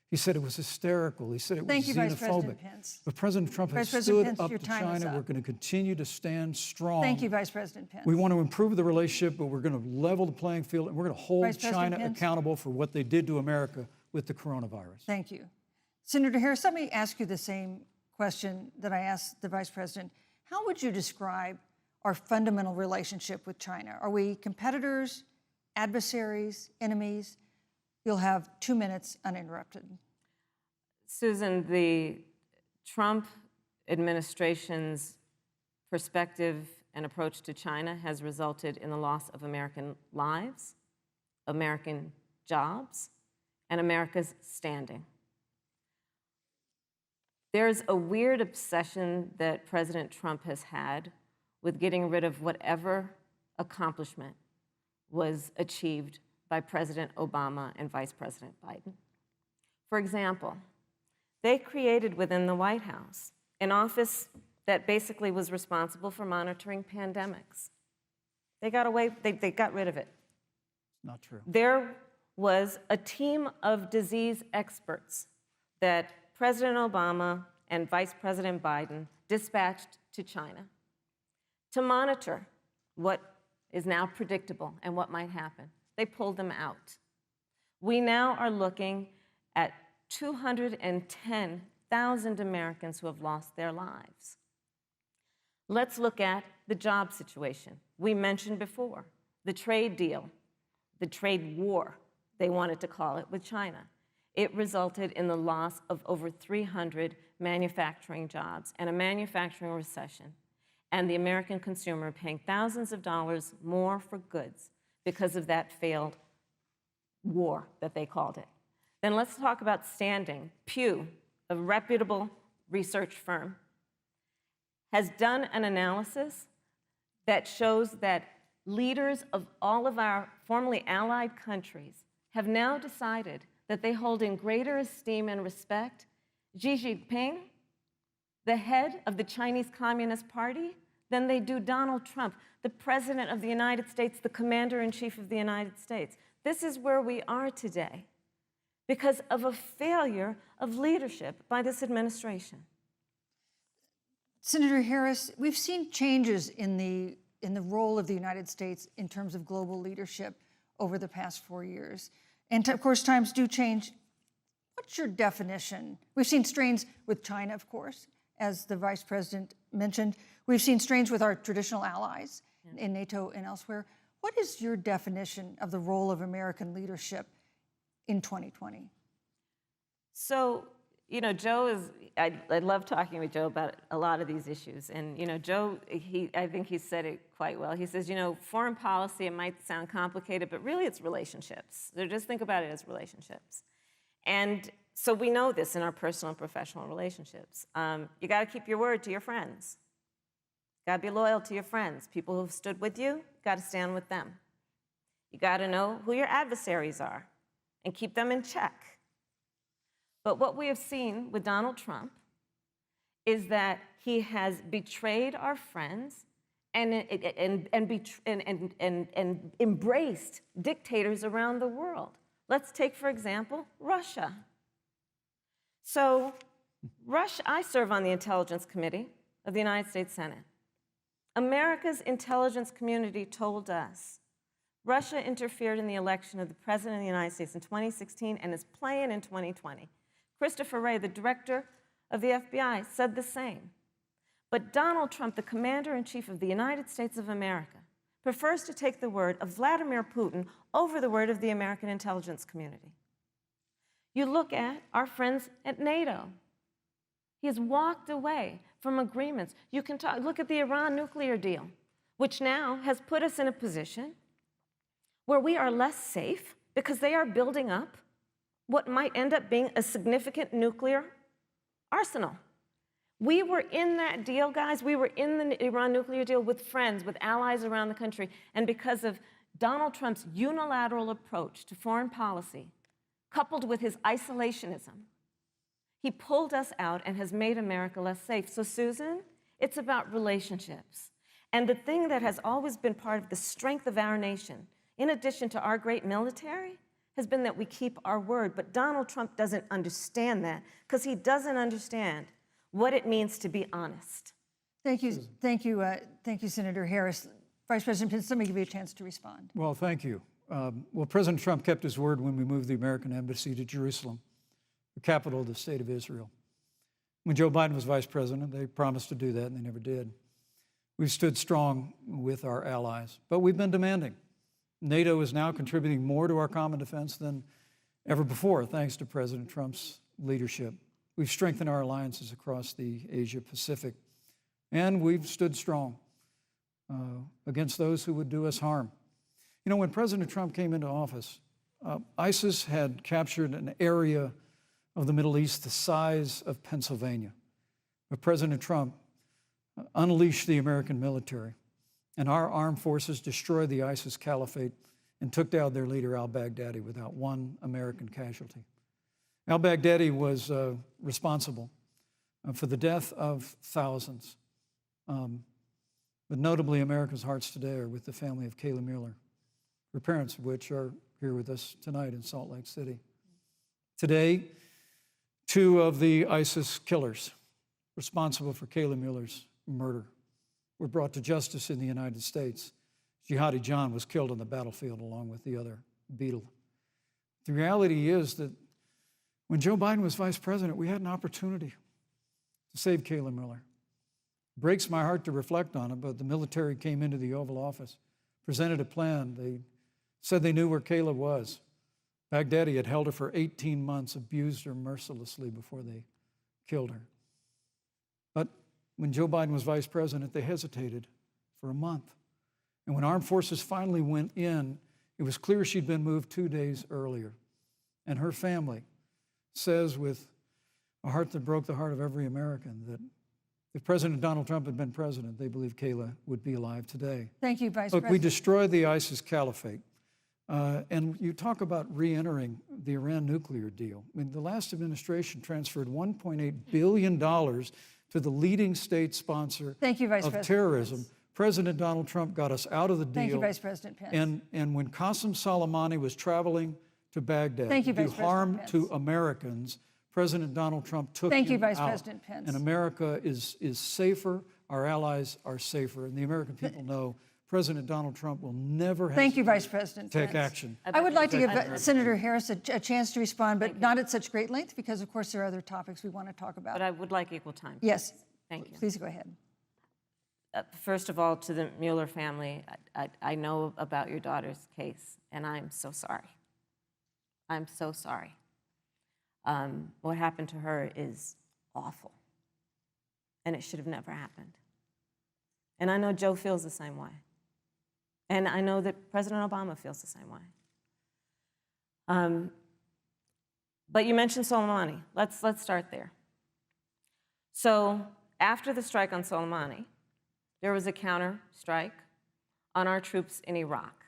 He said it was hysterical. He said it was
Thank you, Vice
xenophobic.
President Pence.
But President Trump has
Vice President
stood
Pence,
up
your
to
time is
China.
up.
We're going to continue to stand strong.
Thank you, Vice President Pence.
We want to improve the relationship, but we're going to level the playing field, and we're going to hold
Vice President
China
Pence.
accountable for what they did to America with the coronavirus.
Thank you. Senator Harris, let me ask you the same question that I asked the Vice President. How would you describe our fundamental relationship with China? Are we competitors, adversaries, enemies? You'll have 2 minutes uninterrupted.
Susan, the Trump administration's perspective and approach to China has resulted in the loss of American lives, American jobs, and America's standing. There's a weird obsession that President Trump has had with getting rid of whatever accomplishment was achieved by President Obama and Vice President Biden. For example, they created within the White House an office that basically was responsible for monitoring pandemics. They got rid of it.
Not true.
There was a team of disease experts that President Obama and Vice President Biden dispatched to China to monitor what is now predictable and what might happen. They pulled them out. We now are looking at 210,000 Americans who have lost their lives. Let's look at the job situation. We mentioned before the trade deal, the trade war, they wanted to call it, with China. It resulted in the loss of over 300 manufacturing jobs and a manufacturing recession, and the American consumer paying thousands of dollars more for goods because of that failed war that they called it. Then let's talk about standing. Pew, a reputable research firm, has done an analysis that shows that leaders of all of our formerly allied countries have now decided that they hold in greater esteem and respect Xi Jinping, the head of the Chinese Communist Party, than they do Donald Trump, the President of the United States, the Commander-in-Chief of the United States. This is where we are today because of a failure of leadership by this administration.
Senator Harris, we've seen changes in the role of the United States in terms of global leadership over the past 4 years. And of course, times do change. What's your definition? We've seen strains with China, of course, as the Vice President mentioned. We've seen strains with our traditional allies in NATO and elsewhere. What is your definition of the role of American leadership in 2020?
So Joe is, I love talking with Joe about a lot of these issues. And, Joe, I think he said it quite well. He says, foreign policy, it might sound complicated, but really it's relationships. So just think about it as relationships. And so we know this in our personal and professional relationships. You got to keep your word to your friends. Got to be loyal to your friends. People who've stood with you, got to stand with them. You got to know who your adversaries are and keep them in check. But what we have seen with Donald Trump is that he has betrayed our friends and embraced dictators around the world. Let's take, for example, Russia. So I serve on the Intelligence Committee of the United States Senate. America's intelligence community told us Russia interfered in the election of the President of the United States in 2016 and is playing in 2020. Christopher Wray, the director of the FBI, said the same. But Donald Trump, the commander-in-chief of the United States of America, prefers to take the word of Vladimir Putin over the word of the American intelligence community. You look at our friends at NATO. He has walked away from agreements. You can look at the Iran nuclear deal, which now has put us in a position where we are less safe because they are building up what might end up being a significant nuclear arsenal. We were in that deal, guys. We were in the Iran nuclear deal with friends, with allies around the country. And because of Donald Trump's unilateral approach to foreign policy, coupled with his isolationism, he pulled us out and has made America less safe. So, Susan, it's about relationships. And the thing that has always been part of the strength of our nation, in addition to our great military, has been that we keep our word. But Donald Trump doesn't understand that because he doesn't understand what it means to be honest.
Thank you, Senator Harris. Vice President Pence, let me give you a chance to respond.
Well, thank you. Well, President Trump kept his word when we moved the American embassy to Jerusalem, the capital of the state of Israel. When Joe Biden was vice president, they promised to do that, and they never did. We've stood strong with our allies, but we've been demanding. NATO is now contributing more to our common defense than ever before, thanks to President Trump's leadership. We've strengthened our alliances across the Asia-Pacific, and we've stood strong against those who would do us harm. When President Trump came into office, ISIS had captured an area of the Middle East the size of Pennsylvania. But President Trump unleashed the American military, and our armed forces destroyed the ISIS caliphate and took down their leader, al-Baghdadi, without one American casualty. Al-Baghdadi was responsible for the death of thousands. But notably, America's hearts today are with the family of Kayla Mueller, her parents of which are here with us tonight in Salt Lake City. Today, 2 of the ISIS killers responsible for Kayla Mueller's murder were brought to justice in the United States. Jihadi John was killed on the battlefield along with the other beetle. The reality is that when Joe Biden was vice president, we had an opportunity to save Kayla Mueller. It breaks my heart to reflect on it, but the military came into the Oval Office, presented a plan. They said they knew where Kayla was. Baghdadi had held her for 18 months, abused her mercilessly before they killed her. But when Joe Biden was vice president, they hesitated for a month. And when armed forces finally went in, it was clear she'd been moved 2 days earlier. And her family says with a heart that broke the heart of every American that if President Donald Trump had been president, they believe Kayla would be alive today.
Thank you, Vice
Look,
President.
we destroyed the ISIS caliphate. And you talk about re-entering the Iran nuclear deal. I mean, the last administration transferred $1.8 billion to the leading state sponsor
Thank you, Vice
of
President
terrorism.
Pence.
President Donald Trump got us out of the deal.
Thank you, Vice President Pence.
And when Qasem Soleimani was traveling to Baghdad
Thank you,
to do
Vice President
harm
Pence.
to Americans, President Donald Trump took
Thank you,
him
Vice
out.
President Pence.
And America is safer, our allies are safer, and the American people know President Donald Trump will never
Thank you,
hesitate
Vice President
to take
Pence.
action.
I would like to give Senator Harris a chance to respond, but not at such great length because, of course, there are other topics we want to talk about.
But I would like equal time.
Yes.
Thank you.
Please go ahead.
First of all, to the Mueller family, I know about your daughter's case, and I'm so sorry. I'm so sorry. What happened to her is awful, and it should have never happened. And I know Joe feels the same way. And I know that President Obama feels the same way. But you mentioned Soleimani. Let's start there. So after the strike on Soleimani, there was a counter strike on our troops in Iraq.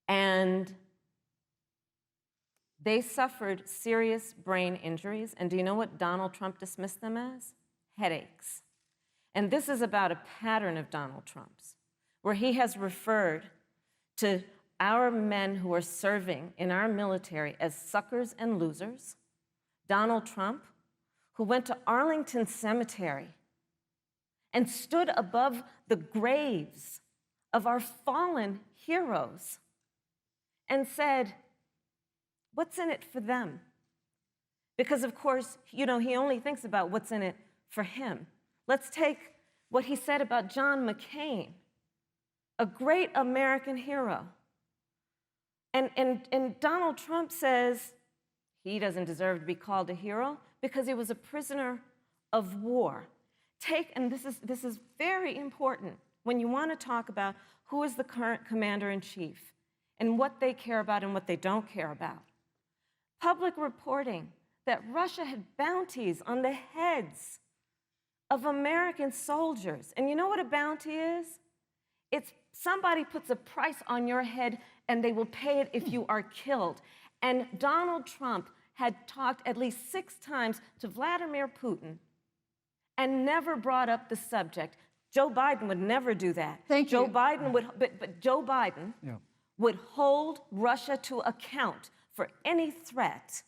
And they suffered serious brain injuries. And do you know what Donald Trump dismissed them as? Headaches. And this is about a pattern of Donald Trump's, where he has referred to our men who are serving in our military as suckers and losers. Donald Trump, who went to Arlington Cemetery and stood above the graves of our fallen heroes and said, what's in it for them? Because, of course, he only thinks about what's in it for him. Let's take what he said about John McCain, a great American hero. And Donald Trump says he doesn't deserve to be called a hero because he was a prisoner of war. And this is very important when you want to talk about who is the current commander-in-chief and what they care about and what they don't care about. Public reporting that Russia had bounties on the heads of American soldiers. And you know what a bounty is? It's somebody puts a price on your head and they will pay it if you are killed. And Donald Trump had talked at least 6 times to Vladimir Putin and never brought up the subject. Joe Biden would never do that.
Thank you.
Joe Biden would, but Joe Biden would hold Russia to account for any threat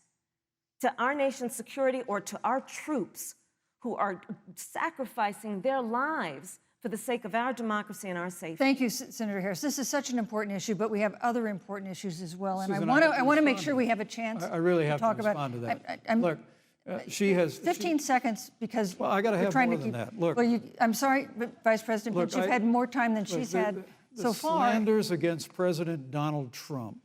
to our nation's security or to our troops who are sacrificing their lives for the sake of our democracy and our safety.
Thank you, Senator Harris. This is such an important issue, but we have other important issues as well. And
Susan,
I want to make
respond
sure
to
we
that.
have a chance
I really have to
talk about
respond to that.
I'm-
Look, she has
15 seconds because
Well, I gotta
we're
have
trying
more
to
than
keep.
that. Look.
Well, I'm sorry, but Vice President
Look,
Pence, you've had more time than she's had so far.
The slanders against President Donald Trump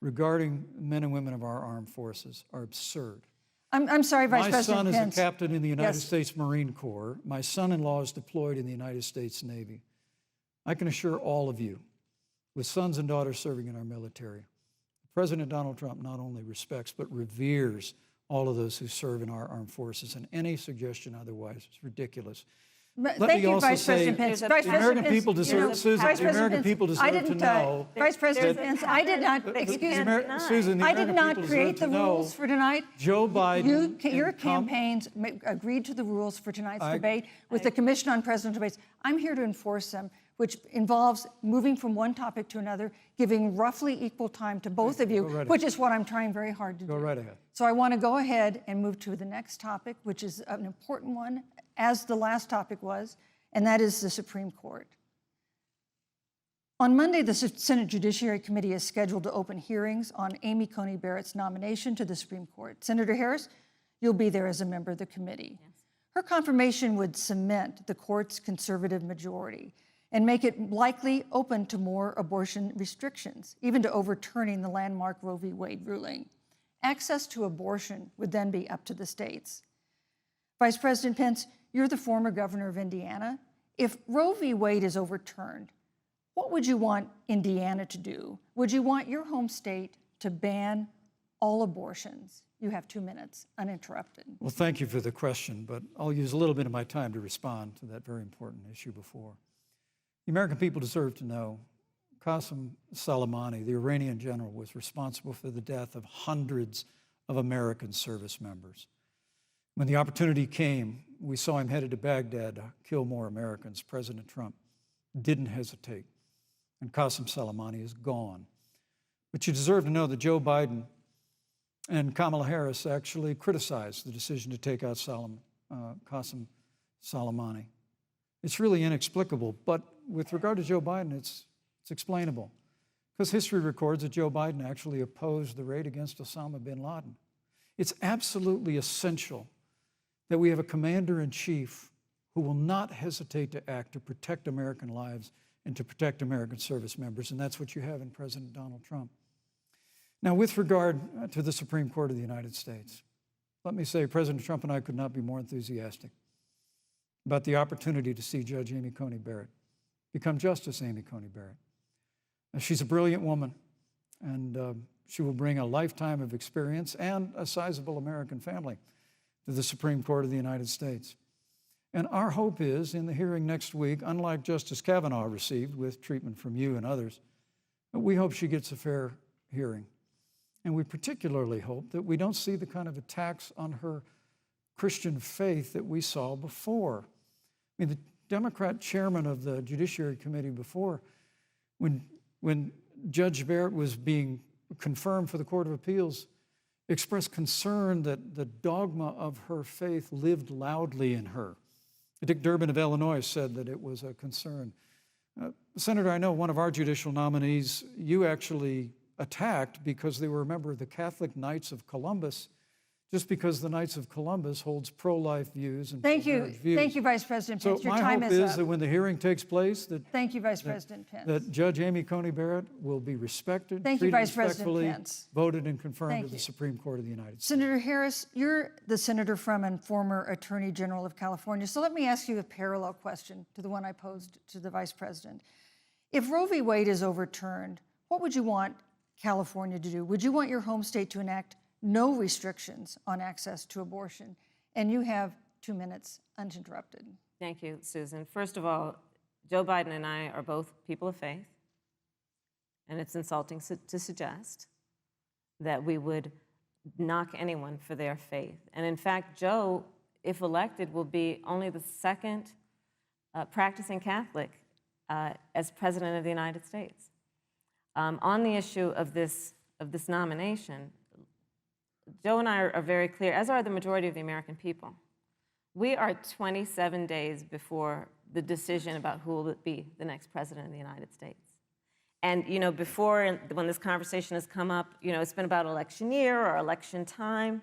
regarding men and women of our armed forces are absurd.
I'm sorry, Vice
My
President
son is
Pence.
a captain in the United
Yes.
States Marine Corps. My son-in-law is deployed in the United States Navy. I can assure all of you, with sons and daughters serving in our military, President Donald Trump not only respects but reveres all of those who serve in our armed forces, and any suggestion otherwise is ridiculous.
Thank you,
also
Vice
say
President Pence.
the
Vice
the
President
American
Pence,
people deserve, Susan,
Vice
the
President
American
Pence,
people
I
deserve to
didn't,
know.
Vice President
there's a
Pence, I did not,
pattern.
excuse
The
me,
Amer-
Susan, the
I
American
did not
people
create
deserve
the
to know
rules for tonight.
Joe Biden
Your
and
campaigns agreed to the rules for tonight's debate with the Commission on Presidential Debates. I'm here to enforce them, which involves moving from one topic to another, giving roughly equal time to both of you,
Go right
which is what I'm trying very hard to do.
Go right ahead.
So I want to go ahead and move to the next topic, which is an important one, as the last topic was, and that is the Supreme Court. On Monday, the Senate Judiciary Committee is scheduled to open hearings on Amy Coney Barrett's nomination to the Supreme Court. Senator Harris, you'll be there as a member of the committee. Yes. Her confirmation would cement the court's conservative majority and make it likely open to more abortion restrictions, even to overturning the landmark Roe v. Wade ruling. Access to abortion would then be up to the states. Vice President Pence, you're the former governor of Indiana. If Roe v. Wade is overturned, what would you want Indiana to do? Would you want your home state to ban all abortions? You have 2 minutes, uninterrupted.
Well, thank you for the question, but I'll use a little bit of my time to respond to that very important issue before. The American people deserve to know Qasem Soleimani, the Iranian general, was responsible for the death of hundreds of American service members. When the opportunity came, we saw him headed to Baghdad to kill more Americans. President Trump didn't hesitate, and Qasem Soleimani is gone. But you deserve to know that Joe Biden and Kamala Harris actually criticized the decision to take out Qasem Soleimani. It's really inexplicable, but with regard to Joe Biden, it's explainable. Because history records that Joe Biden actually opposed the raid against Osama bin Laden. It's absolutely essential that we have a commander-in-chief who will not hesitate to act to protect American lives and to protect American service members, and that's what you have in President Donald Trump. Now, with regard to the Supreme Court of the United States, let me say President Trump and I could not be more enthusiastic about the opportunity to see Judge Amy Coney Barrett become Justice Amy Coney Barrett. Now, she's a brilliant woman, and she will bring a lifetime of experience and a sizable American family to the Supreme Court of the United States. And our hope is, in the hearing next week, unlike Justice Kavanaugh received with treatment from you and others, we hope she gets a fair hearing. And we particularly hope that we don't see the kind of attacks on her Christian faith that we saw before. I mean, the Democrat chairman of the Judiciary Committee before, when Judge Barrett was being confirmed for the Court of Appeals, expressed concern that the dogma of her faith lived loudly in her. Dick Durbin of Illinois said that it was a concern. Senator, I know one of our judicial nominees you actually attacked because they were a member of the Catholic Knights of Columbus, just because the Knights of Columbus holds pro-life views and pro-marriage views.
Thank you, Vice President Pence.
So
Your
my
time
hope
is
is
up.
that when the hearing takes place,
Thank you, Vice President Pence.
that Judge Amy Coney Barrett will be respected,
Thank you,
treated
Vice President
respectfully,
Pence.
voted and confirmed
Thank
to the
you.
Supreme Court of the United States.
Senator Harris, you're the senator from and former Attorney General of California. So let me ask you a parallel question to the one I posed to the Vice President. If Roe v. Wade is overturned, what would you want California to do? Would you want your home state to enact no restrictions on access to abortion? And you have 2 minutes uninterrupted.
Thank you, Susan. First of all, Joe Biden and I are both people of faith, and it's insulting to suggest that we would knock anyone for their faith. And in fact, Joe, if elected, will be only the second practicing Catholic as President of the United States. On the issue of this nomination, Joe and I are very clear, as are the majority of the American people. We are 27 days before the decision about who will be the next president of the United States. And, you know, before, when this conversation has come up, you know, it's been about election year or election time.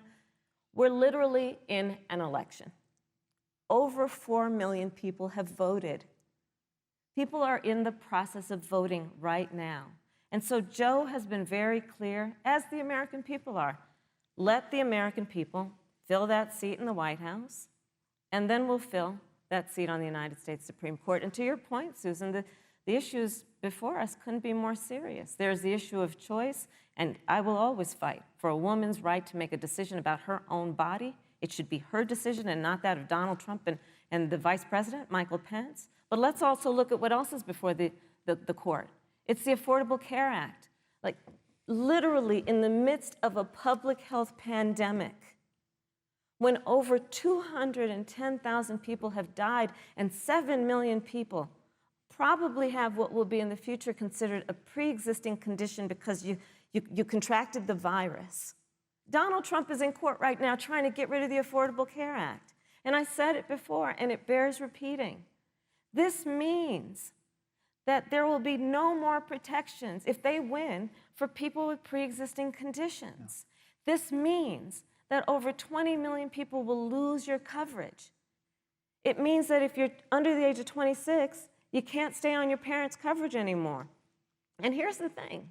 We're literally in an election. Over 4 million people have voted. People are in the process of voting right now. And so Joe has been very clear, as the American people are. Let the American people fill that seat in the White House, and then we'll fill that seat on the United States Supreme Court. And to your point, Susan, the issues before us couldn't be more serious. There's the issue of choice, and I will always fight for a woman's right to make a decision about her own body. It should be her decision and not that of Donald Trump and the Vice President, Michael Pence. But let's also look at what else is before the court. It's the Affordable Care Act. Like, literally in the midst of a public health pandemic, when over 210,000 people have died and 7 million people probably have what will be in the future considered a pre-existing condition because you contracted the virus. Donald Trump is in court right now trying to get rid of the Affordable Care Act. And I said it before, and it bears repeating. This means that there will be no more protections, if they win, for people with pre-existing conditions. Yeah. This means that over 20 million people will lose your coverage. It means that if you're under the age of 26, you can't stay on your parents' coverage anymore. And here's the thing.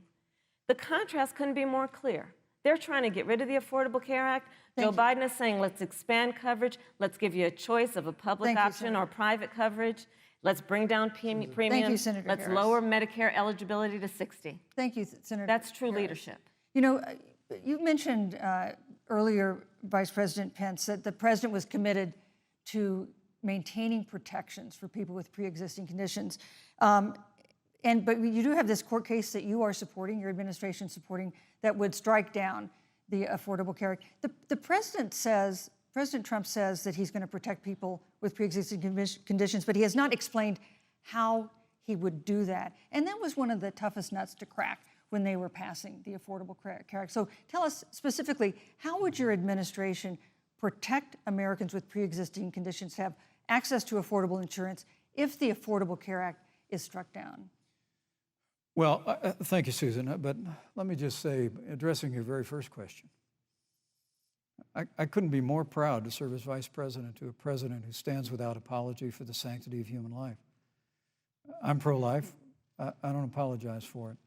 The contrast couldn't be more clear. They're trying to get rid of the Affordable Care Act. Joe Biden is saying, let's expand coverage. Let's give you a choice of a public option or private coverage. Let's bring down premiums.
Thank you, Senator
Let's
Harris.
lower Medicare eligibility to 60.
Thank you, Senator
That's true
Harris.
leadership.
You know, you mentioned earlier, Vice President Pence, that the president was committed to maintaining protections for people with pre-existing conditions. But you do have this court case that you are supporting, your administration supporting, that would strike down the Affordable Care Act. The president says, President Trump says that he's going to protect people with pre-existing conditions, but he has not explained how he would do that. And that was one of the toughest nuts to crack when they were passing the Affordable Care Act. So tell us specifically, how would your administration protect Americans with pre-existing conditions to have access to affordable insurance if the Affordable Care Act is struck down?
Well, thank you, Susan. But let me just say, addressing your very first question, I couldn't be more proud to serve as vice president to a president who stands without apology for the sanctity of human life. I'm pro-life. I don't apologize for it.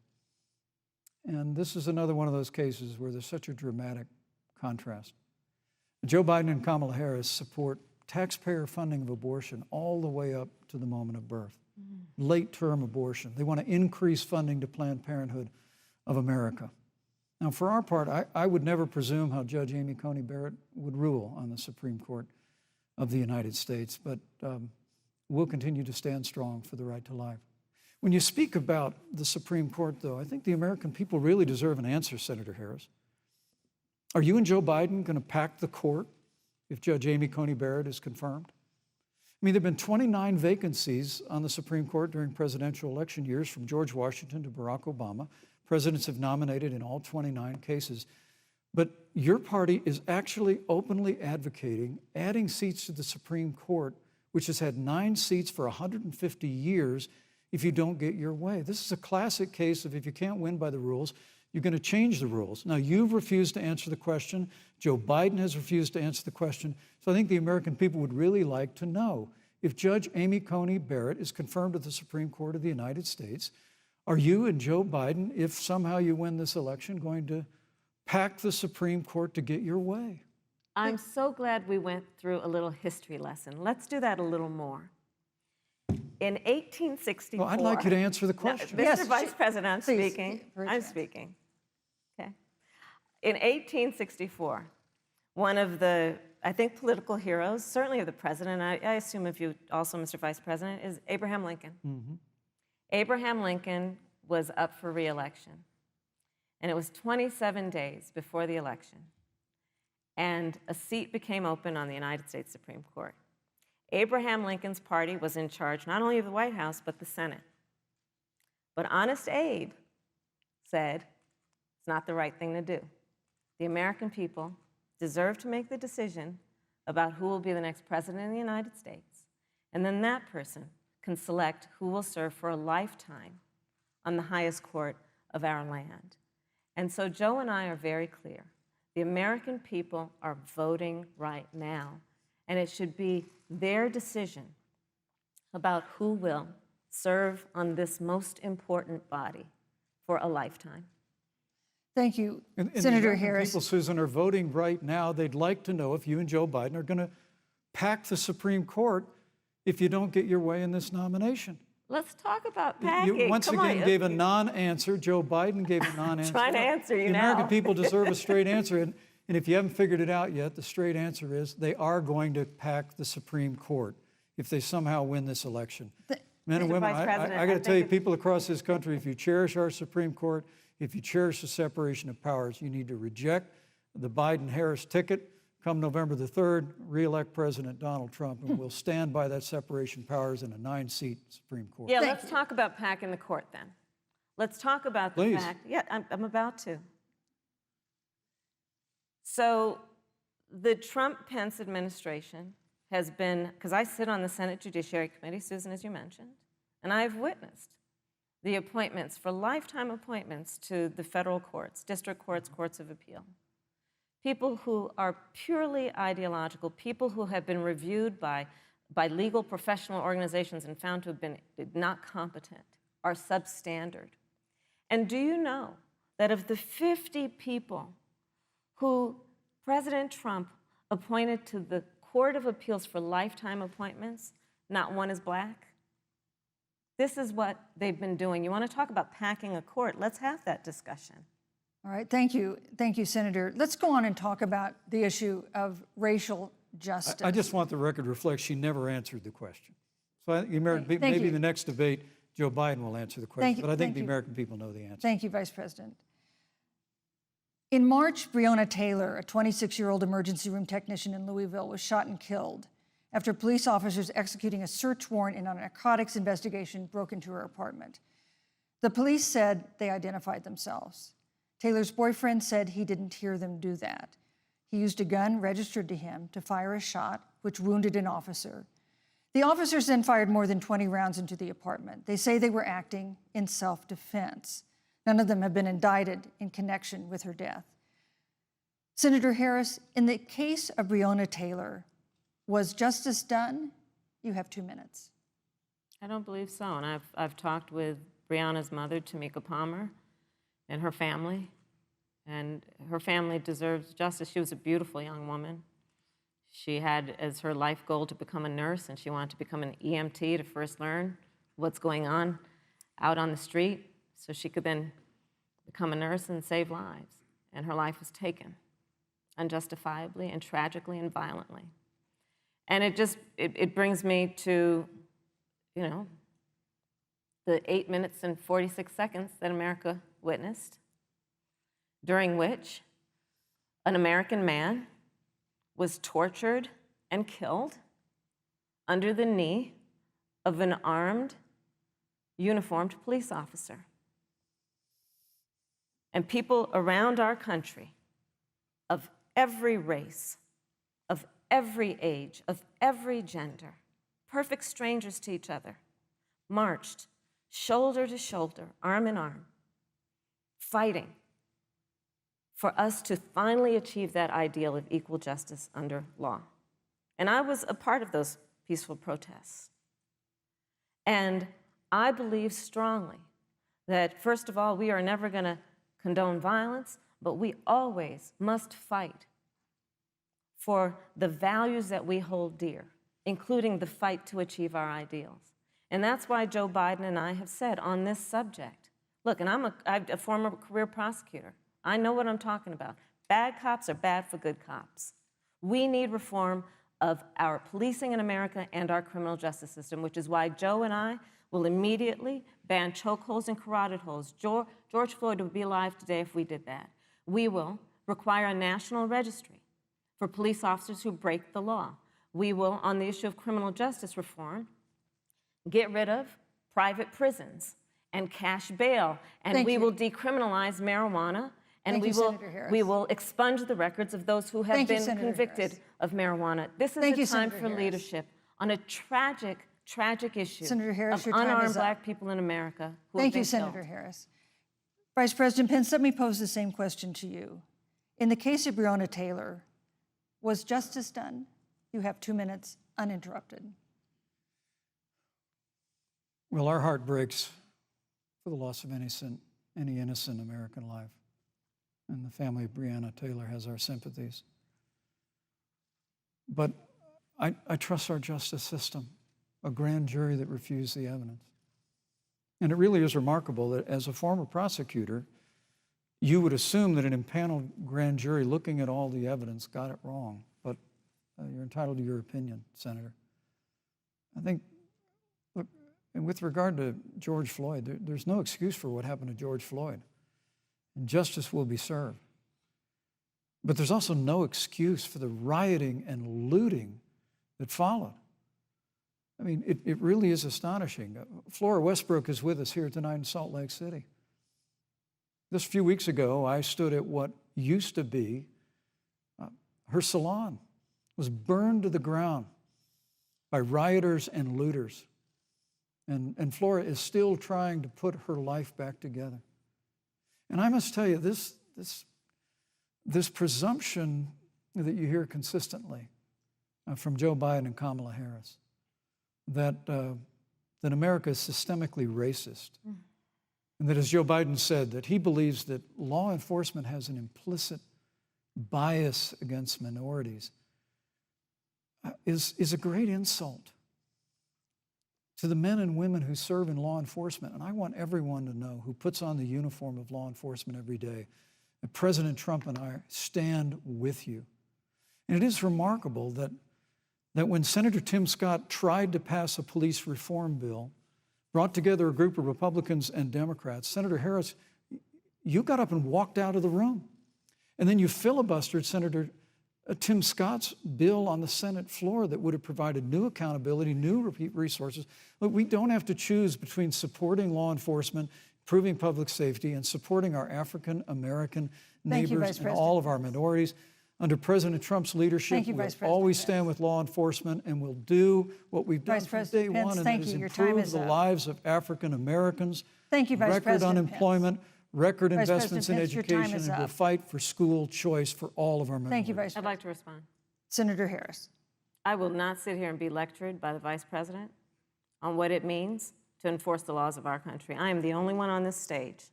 And this is another one of those cases where there's such a dramatic contrast. Joe Biden and Kamala Harris support taxpayer funding of abortion all the way up to the moment of birth, late-term abortion. They want to increase funding to Planned Parenthood of America. Now, for our part, I would never presume how Judge Amy Coney Barrett would rule on the Supreme Court of the United States, but we'll continue to stand strong for the right to life. When you speak about the Supreme Court, though, I think the American people really deserve an answer, Senator Harris. Are you and Joe Biden going to pack the court if Judge Amy Coney Barrett is confirmed? I mean, there have been 29 vacancies on the Supreme Court during presidential election years, from George Washington to Barack Obama. Presidents have nominated in all 29 cases. But your party is actually openly advocating adding seats to the Supreme Court, which has had 9 seats for 150 years, if you don't get your way. This is a classic case of if you can't win by the rules, you're going to change the rules. Now, you've refused to answer the question. Joe Biden has refused to answer the question. So I think the American people would really like to know, if Judge Amy Coney Barrett is confirmed to the Supreme Court of the United States, are you and Joe Biden, if somehow you win this election, going to pack the Supreme Court to get your way?
I'm so glad we went through a little history lesson. Let's do that a little more. In 1864...
Well, I'd like you to answer the question.
Mr.
Yes,
Vice President, I'm
please,
speaking.
for a
I'm
chance.
speaking. Okay. In 1864, one of the, I think, political heroes, certainly of the president, I assume of you also, Mr. Vice President, is Abraham Lincoln.
Mm-hmm.
Abraham Lincoln was up for re-election, and it was 27 days before the election, and a seat became open on the United States Supreme Court. Abraham Lincoln's party was in charge not only of the White House, but the Senate. But Honest Abe said it's not the right thing to do. The American people deserve to make the decision about who will be the next president of the United States, and then that person can select who will serve for a lifetime on the highest court of our land. And so Joe and I are very clear. The American people are voting right now, and it should be their decision about who will serve on this most important body for a lifetime.
Thank you,
And
Senator
the American
Harris.
people, Susan, are voting right now. They'd like to know if you and Joe Biden are going to pack the Supreme Court if you don't get your way in this nomination.
Let's talk about packing.
You once
Come on,
again gave a non-answer. Joe Biden gave a non-answer.
trying to answer you
The
now.
American people deserve a straight answer. And if you haven't figured it out yet, the straight answer is they are going to pack the Supreme Court if they somehow win this election. Men and
Mr.
women,
Vice President,
I got to
I
tell you,
think
people across this country, if you cherish our Supreme Court, if you cherish the separation of powers, you need to reject the Biden-Harris ticket. Come November the 3rd, re-elect President Donald Trump, and we'll stand by that separation of powers in a 9-seat Supreme Court.
Yeah,
Thank
let's
you.
talk about packing the court then. Let's talk about the
Please.
fact. Yeah, I'm about to. So the Trump-Pence administration has been, because I sit on the Senate Judiciary Committee, Susan, as you mentioned, and I've witnessed the appointments for lifetime appointments to the federal courts, district courts, courts of appeal. People who are purely ideological, people who have been reviewed by legal professional organizations and found to have been not competent, are substandard. And do you know that of the 50 people who President Trump appointed to the Court of Appeals for lifetime appointments, not one is black? This is what they've been doing. You want to talk about packing a court? Let's have that discussion.
All right, thank you, Senator. Let's go on and talk about the issue of racial justice.
I just want the record to reflect she never answered the question. So the American people,
Thank
maybe
you.
the next debate, Joe Biden will answer the question,
you,
but I think
thank
the
you.
American people know the answer.
Thank you, Vice President. In March, Breonna Taylor, a 26-year-old emergency room technician in Louisville, was shot and killed after police officers executing a search warrant in a narcotics investigation broke into her apartment. The police said they identified themselves. Taylor's boyfriend said he didn't hear them do that. He used a gun registered to him to fire a shot, which wounded an officer. The officers then fired more than 20 rounds into the apartment. They say they were acting in self-defense. None of them have been indicted in connection with her death. Senator Harris, in the case of Breonna Taylor, was justice done? You have 2 minutes.
I don't believe so. And I've talked with Breonna's mother, Tamika Palmer. and her family. And her family deserves justice. She was a beautiful young woman. She had as her life goal to become a nurse, and she wanted to become an EMT to first learn what's going on out on the street so she could then become a nurse and save lives. And her life was taken unjustifiably and tragically and violently. And it brings me to, the 8 minutes and 46 seconds that America witnessed, during which an American man was tortured and killed under the knee of an armed, uniformed police officer. And people around our country of every race, of every age, of every gender, perfect strangers to each other, marched shoulder to shoulder, arm in arm, fighting for us to finally achieve that ideal of equal justice under law. And I was a part of those peaceful protests. And I believe strongly that, first of all, we are never going to condone violence, but we always must fight for the values that we hold dear, including the fight to achieve our ideals. And that's why Joe Biden and I have said on this subject, look, and I'm a former career prosecutor. I know what I'm talking about. Bad cops are bad for good cops. We need reform of our policing in America and our criminal justice system, which is why Joe and I will immediately ban chokeholds and carotid holds. George Floyd would be alive today if we did that. We will require a national registry for police officers who break the law. We will, on the issue of criminal justice reform, get rid of private prisons and cash bail, and we will decriminalize marijuana, and we will expunge the records of those who have been convicted of marijuana. This is a time for leadership on a tragic issue of unarmed Black people in America who have been killed.
Thank you, Senator Harris. Vice President Pence, let me pose the same question to you. In the case of Breonna Taylor, was justice done? You have 2 minutes uninterrupted.
Well, our heart breaks for the loss of any innocent American life. And the family of Breonna Taylor has our sympathies. But I trust our justice system, a grand jury that refused the evidence. And it really is remarkable that as a former prosecutor, you would assume that an impaneled grand jury looking at all the evidence got it wrong. But you're entitled to your opinion, Senator. I think, look, and with regard to George Floyd, there's no excuse for what happened to George Floyd. And justice will be served. But there's also no excuse for the rioting and looting that followed. I mean, it really is astonishing. Flora Westbrook is with us here tonight in Salt Lake City. Just a few weeks ago, I stood at what used to be her salon. It was burned to the ground by rioters and looters. And Flora is still trying to put her life back together. And I must tell you, this presumption that you hear consistently from Joe Biden and Kamala Harris, that America is systemically racist, and that, as Joe Biden said, that he believes that law enforcement has an implicit bias against minorities, is a great insult to the men and women who serve in law enforcement. And I want everyone to know who puts on the uniform of law enforcement every day that President Trump and I stand with you. And it is remarkable that when Senator Tim Scott tried to pass a police reform bill, brought together a group of Republicans and Democrats, Senator Harris, you got up and walked out of the room. And then you filibustered Senator Tim Scott's bill on the Senate floor that would have provided new accountability, new resources. Look, we don't have to choose between supporting law enforcement, improving public safety, and supporting our African American neighbors and all of our minorities. Under President Trump's leadership, we'll always stand with law enforcement, and we'll do what we've done from day one, and that is improve the lives of African Americans.
Thank you, Vice President
Record unemployment, record investments in
Pence, your time
education,
is
and we'll
up.
fight for school choice for all of our minorities.
Thank you, Vice
I'd
President.
like to respond.
Senator Harris.
I will not sit here and be lectured by the Vice President on what it means to enforce the laws of our country. I am the only one on this stage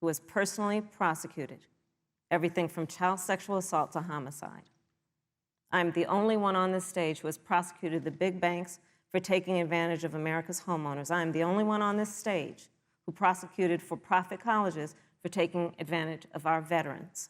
who was personally prosecuted, everything from child sexual assault to homicide. I'm the only one on this stage who has prosecuted the big banks for taking advantage of America's homeowners. I'm the only one on this stage who prosecuted for-profit colleges for taking advantage of our veterans.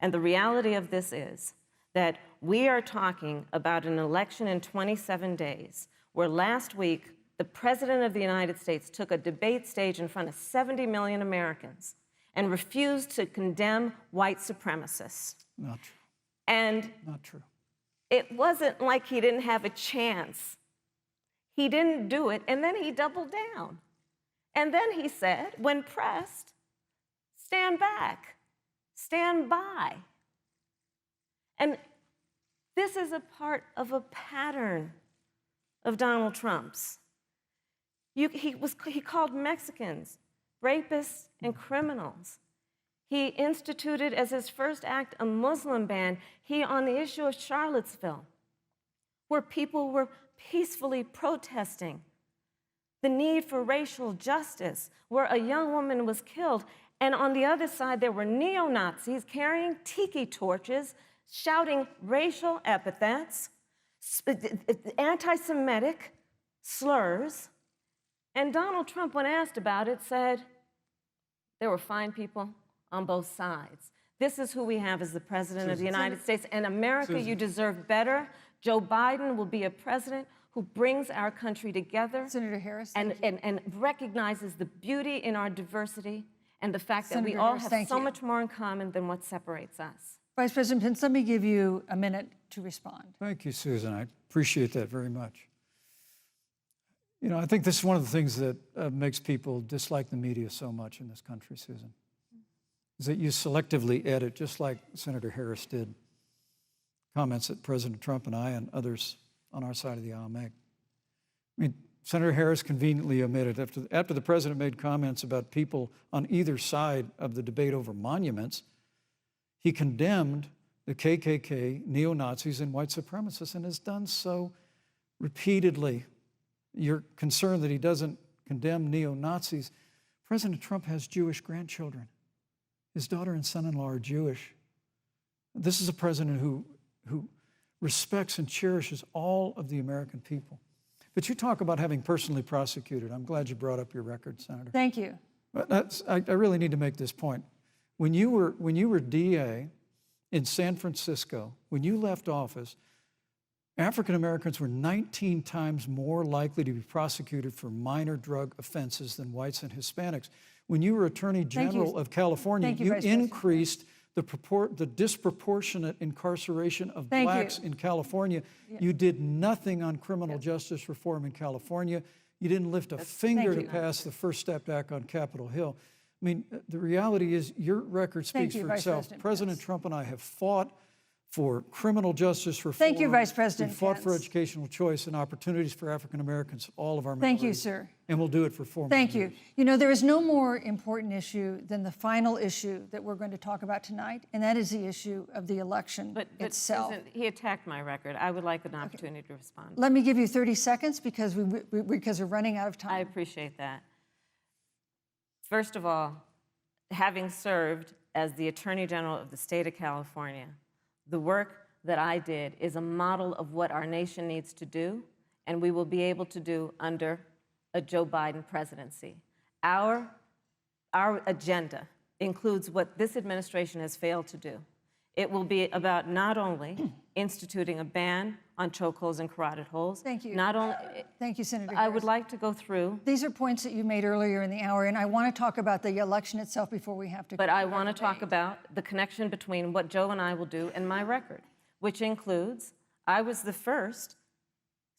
And the reality of this is that we are talking about an election in 27 days, where last week the President of the United States took a debate stage in front of 70 million Americans and refused to condemn white supremacists.
Not true.
And
Not true.
it wasn't like he didn't have a chance. He didn't do it, and then he doubled down. And then he said, when pressed, stand back, stand by. And this is a part of a pattern of Donald Trump's. He called Mexicans rapists and criminals. He instituted as his first act a Muslim ban. On the issue of Charlottesville, where people were peacefully protesting the need for racial justice, where a young woman was killed. And on the other side, there were neo-Nazis carrying tiki torches, shouting racial epithets, anti-Semitic slurs. And Donald Trump, when asked about it, said there were fine people on both sides. This is who we have as the President of the United States. And America, you deserve better. Joe Biden will be a president who brings our country together.
Senator Harris,
and recognizes the beauty in our diversity and the fact that we
Senator
all
Harris,
have so much more in common than what separates us.
Vice President Pence, let me give you a minute to respond.
Thank you, Susan. I appreciate that very much. You know, I think this is one of the things that makes people dislike the media so much in this country, Susan, is that you selectively edit, just like Senator Harris did, comments that President Trump and I and others on our side of the aisle make. I mean, Senator Harris conveniently omitted, after the president made comments about people on either side of the debate over monuments, he condemned the KKK, neo-Nazis, and white supremacists, and has done so repeatedly. You're concerned that he doesn't condemn neo-Nazis. President Trump has Jewish grandchildren. His daughter and son-in-law are Jewish. This is a president who respects and cherishes all of the American people. But you talk about having personally prosecuted. I'm glad you brought up your record, Senator.
Thank you.
But I really need to make this point. When you were DA in San Francisco, when you left office, African Americans were 19 times more likely to be prosecuted for minor drug offenses than whites and Hispanics. When you were Attorney General of California, you increased the disproportionate incarceration of blacks in California. You did nothing on criminal justice reform in California. You didn't lift a finger to pass the First Step Act on Capitol Hill. I mean, the reality is your record speaks for itself. President Trump and I have fought for criminal justice reform.
Thank you, Vice President
We fought
Pence.
for educational choice and opportunities for African Americans, all of our
Thank
minorities.
you, sir.
And we'll do it for 4 more
Thank you.
years.
You know, there is no more important issue than the final issue that we're going to talk about tonight, and that is the issue of the election itself.
Susan, he attacked my record. I would like an opportunity to respond.
Let me give you 30 seconds because we're running out of time.
I appreciate that. First of all, having served as the Attorney General of the state of California, the work that I did is a model of what our nation needs to do, and we will be able to do under a Joe Biden presidency. Our agenda includes what this administration has failed to do. It will be about not only instituting a ban on chokeholds and carotid holes.
Thank you.
Not only,
Thank you, Senator
I
Harris.
would like to go through.
These are points that you made earlier in the hour, and I want to talk about the election itself before we have to.
But I want to talk about the connection between what Joe and I will do and my record, which includes I was the first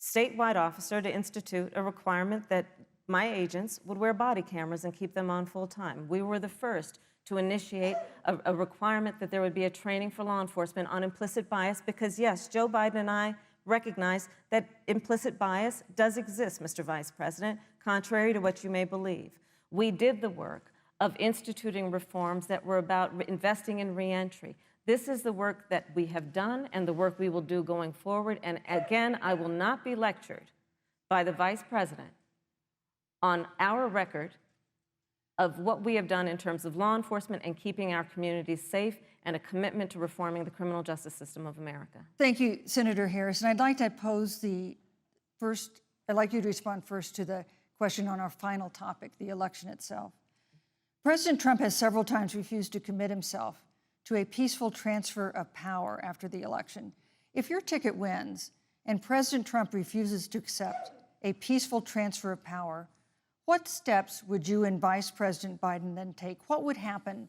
statewide officer to institute a requirement that my agents would wear body cameras and keep them on full time. We were the first to initiate a requirement that there would be a training for law enforcement on implicit bias because, yes, Joe Biden and I recognize that implicit bias does exist, Mr. Vice President, contrary to what you may believe. We did the work of instituting reforms that were about investing in reentry. This is the work that we have done and the work we will do going forward. And again, I will not be lectured by the Vice President on our record of what we have done in terms of law enforcement and keeping our communities safe, and a commitment to reforming the criminal justice system of America.
Thank you, Senator Harris. And I'd like to I'd like you to respond first to the question on our final topic, the election itself. President Trump has several times refused to commit himself to a peaceful transfer of power after the election. If your ticket wins and President Trump refuses to accept a peaceful transfer of power, what steps would you and Vice President Biden then take? What would happen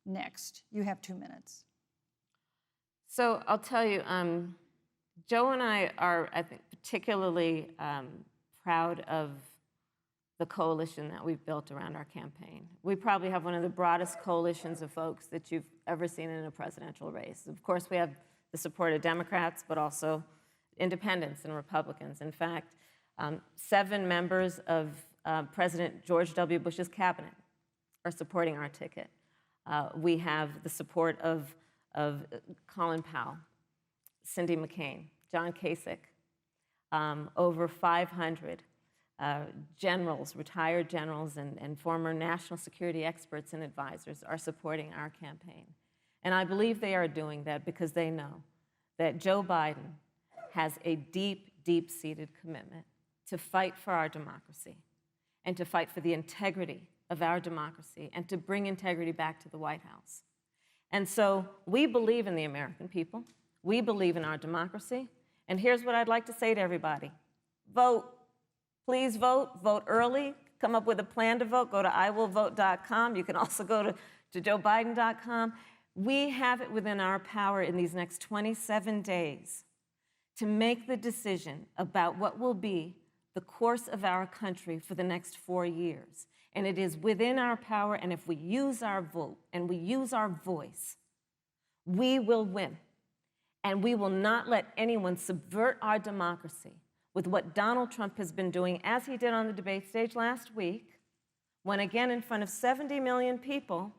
next? You have 2 minutes.
So I'll tell you, Joe and I are, I think, particularly proud of the coalition that we've built around our campaign. We probably have one of the broadest coalitions of folks that you've ever seen in a presidential race. Of course, we have the support of Democrats, but also independents and Republicans. In fact, 7 members of President George W. Bush's cabinet are supporting our ticket. We have the support of Colin Powell, Cindy McCain, John Kasich, over 500 generals, retired generals, and former national security experts and advisors are supporting our campaign. And I believe they are doing that because they know that Joe Biden has a deep, deep-seated commitment to fight for our democracy and to fight for the integrity of our democracy and to bring integrity back to the White House. And so we believe in the American people. We believe in our democracy. And here's what I'd like to say to everybody. Vote. Please vote. Vote early. Come up with a plan to vote. Go to iwillvote.com. You can also go to joebiden.com. We have it within our power in these next 27 days to make the decision about what will be the course of our country for the next 4 years. And it is within our power, and if we use our vote and we use our voice, we will win. And we will not let anyone subvert our democracy with what Donald Trump has been doing, as he did on the debate stage last week, when again in front of 70 million people,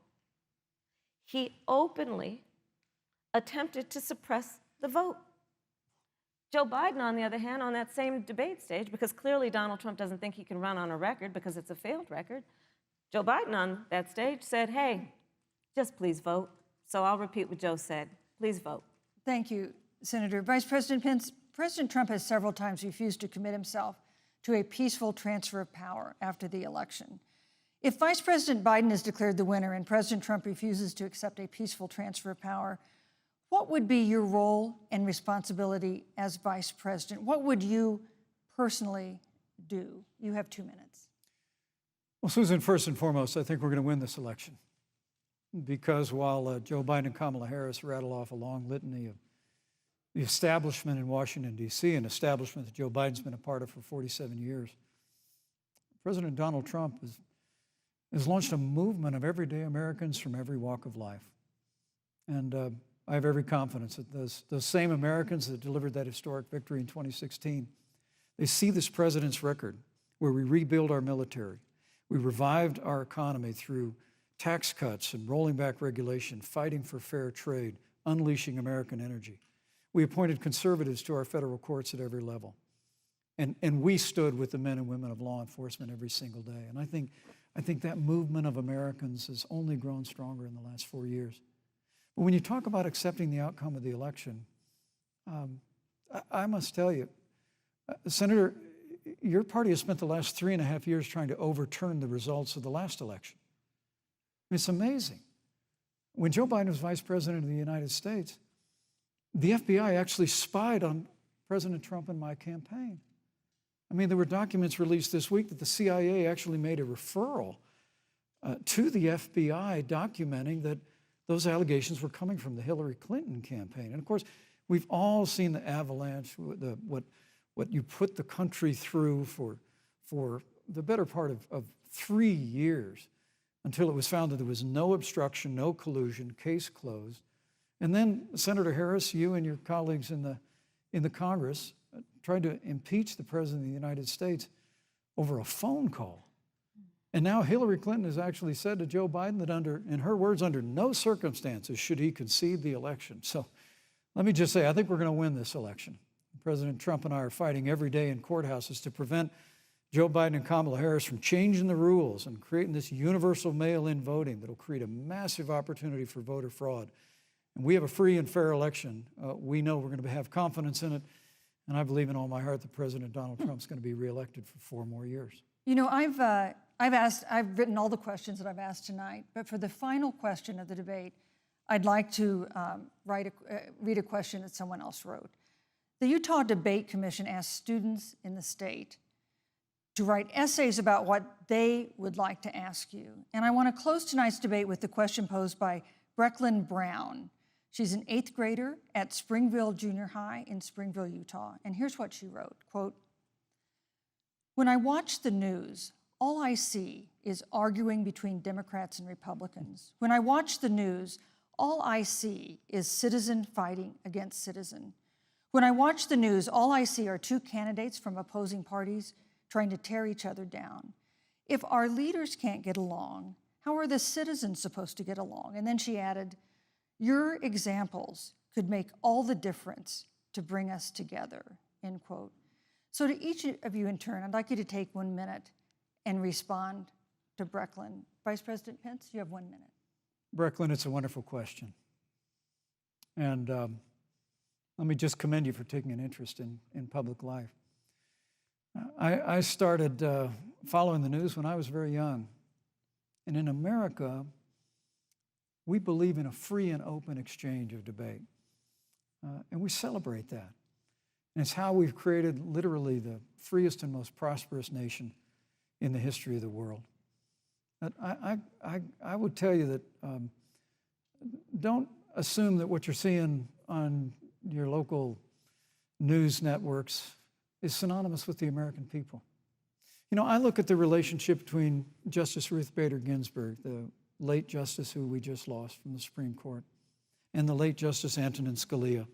he openly attempted to suppress the vote. Joe Biden, on the other hand, on that same debate stage, because clearly Donald Trump doesn't think he can run on a record because it's a failed record, Joe Biden on that stage said, hey, just please vote. So I'll repeat what Joe said. Please vote.
Thank you, Senator. Vice President Pence, President Trump has several times refused to commit himself to a peaceful transfer of power after the election. If Vice President Biden is declared the winner and President Trump refuses to accept a peaceful transfer of power, what would be your role and responsibility as Vice President? What would you personally do? You have 2 minutes.
Well, Susan, first and foremost, I think we're going to win this election. Because while Joe Biden and Kamala Harris rattle off a long litany of the establishment in Washington, D.C., an establishment that Joe Biden's been a part of for 47 years, President Donald Trump has launched a movement of everyday Americans from every walk of life. And I have every confidence that those same Americans that delivered that historic victory in 2016, they see this president's record where we rebuild our military, we revived our economy through tax cuts and rolling back regulation, fighting for fair trade, unleashing American energy. We appointed conservatives to our federal courts at every level. And we stood with the men and women of law enforcement every single day. And I think that movement of Americans has only grown stronger in the last 4 years. But when you talk about accepting the outcome of the election, I must tell you, Senator, your party has spent the last 3.5 years trying to overturn the results of the last election. It's amazing. When Joe Biden was vice president of the United States, the FBI actually spied on President Trump and my campaign. I mean, there were documents released this week that the CIA actually made a referral to the FBI documenting that those allegations were coming from the Hillary Clinton campaign. And of course, we've all seen the avalanche, what you put the country through for the better part of 3 years until it was found that there was no obstruction, no collusion, case closed. And then, Senator Harris, you and your colleagues in the Congress tried to impeach the President of the United States over a phone call. And now Hillary Clinton has actually said to Joe Biden that in her words, under no circumstances should he concede the election. So let me just say, I think we're going to win this election. President Trump and I are fighting every day in courthouses to prevent Joe Biden and Kamala Harris from changing the rules and creating this universal mail-in voting that'll create a massive opportunity for voter fraud. And we have a free and fair election. We know we're going to have confidence in it. And I believe in all my heart that President Donald Trump's going to be reelected for 4 more years.
You know, I've written all the questions that I've asked tonight, but for the final question of the debate, I'd like to read a question that someone else wrote. The Utah Debate Commission asked students in the state to write essays about what they would like to ask you. And I want to close tonight's debate with the question posed by Brecklin Brown. She's an 8th grader at Springville Junior High in Springville, Utah. And here's what she wrote, quote, "When I watch the news, all I see is arguing between Democrats and Republicans. When I watch the news, all I see is citizen fighting against citizen. When I watch the news, all I see are 2 candidates from opposing parties trying to tear each other down. If our leaders can't get along, how are the citizens supposed to get along?" And then she added, "Your examples could make all the difference to bring us together," end quote. So to each of you in turn, I'd like you to take 1 minute and respond to Brecklin. Vice President Pence, you have 1 minute.
Brecklin, it's a wonderful question. And let me just commend you for taking an interest in public life. I started following the news when I was very young. And in America, we believe in a free and open exchange of debate. And we celebrate that. And it's how we've created literally the freest and most prosperous nation in the history of the world. But I would tell you that don't assume that what you're seeing on your local news networks is synonymous with the American people. You know, I look at the relationship between Justice Ruth Bader Ginsburg, the late justice who we just lost from the Supreme Court, and the late Justice Antonin Scalia.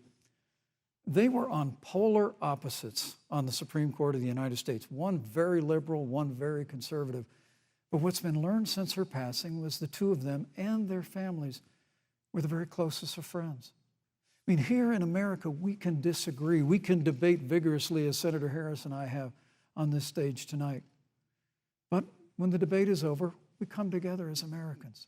They were on polar opposites on the Supreme Court of the United States, one very liberal, one very conservative. But what's been learned since her passing was the 2 of them and their families were the very closest of friends. I mean, here in America, we can disagree. We can debate vigorously, as Senator Harris and I have on this stage tonight. But when the debate is over, we come together as Americans.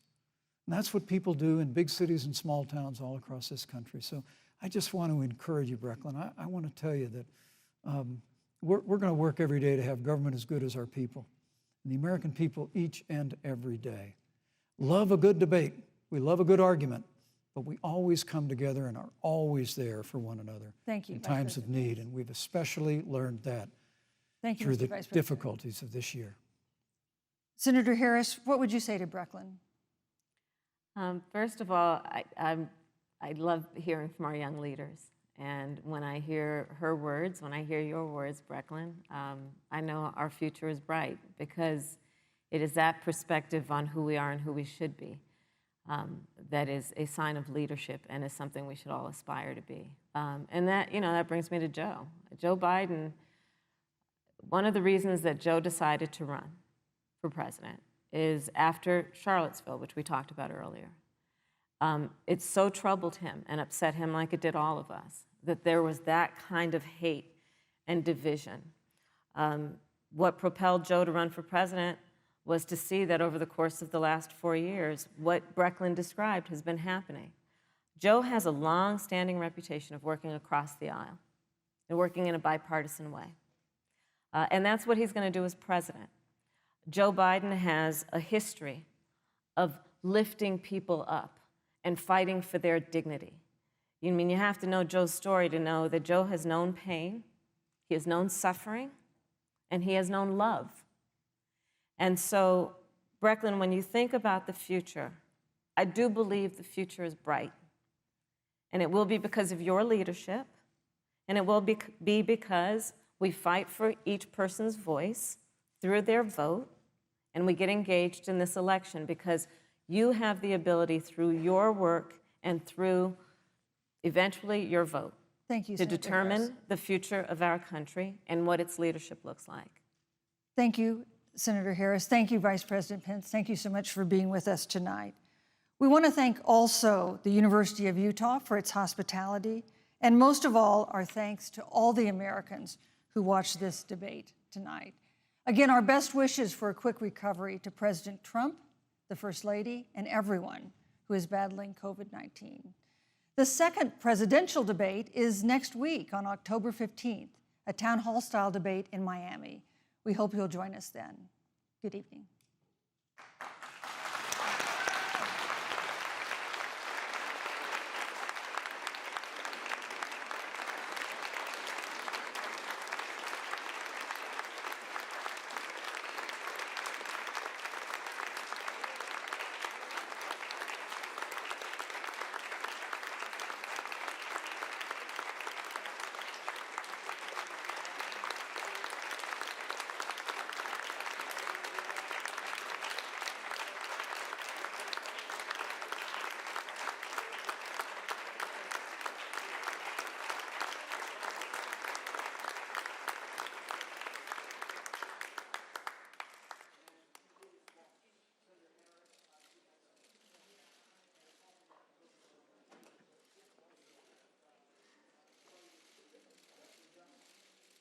And that's what people do in big cities and small towns all across this country. So I just want to encourage you, Brecklin. I want to tell you that we're going to work every day to have government as good as our people. And the American people each and every day love a good debate. We love a good argument. But we always come together and are always there for one another.
Thank you,
in
Vice
times of
President.
need. And we've especially learned that
Thank you,
through
Mr.
the
Vice President.
difficulties of this year.
Senator Harris, what would you say to Brecklin?
First of all, I love hearing from our young leaders. And when I hear her words, when I hear your words, Brecklin, I know our future is bright because it is that perspective on who we are and who we should be that is a sign of leadership and is something we should all aspire to be. And that, that brings me to Joe. Joe Biden, one of the reasons that Joe decided to run for president is after Charlottesville, which we talked about earlier. It so troubled him and upset him like it did all of us, that there was that kind of hate and division. What propelled Joe to run for president was to see that over the course of the last 4 years, what Brecklin described has been happening. Joe has a long-standing reputation of working across the aisle and working in a bipartisan way. And that's what he's going to do as president. Joe Biden has a history of lifting people up and fighting for their dignity. You have to know Joe's story to know that Joe has known pain, he has known suffering, and he has known love. And so, Brecklin, when you think about the future, I do believe the future is bright. And it will be because of your leadership, and it will be because we fight for each person's voice through their vote, and we get engaged in this election because you have the ability through your work and through eventually your vote
Thank you,
to
Senator
determine
Harris.
the future of our country and what its leadership looks like.
Thank you, Senator Harris. Thank you, Vice President Pence. Thank you so much for being with us tonight. We want to thank also the University of Utah for its hospitality, and most of all, our thanks to all the Americans who watched this debate tonight. Again, our best wishes for a quick recovery to President Trump, the First Lady, and everyone who is battling COVID-19. The second presidential debate is next week on October 15th, a town hall style debate in Miami. We hope you'll join us then. Good evening.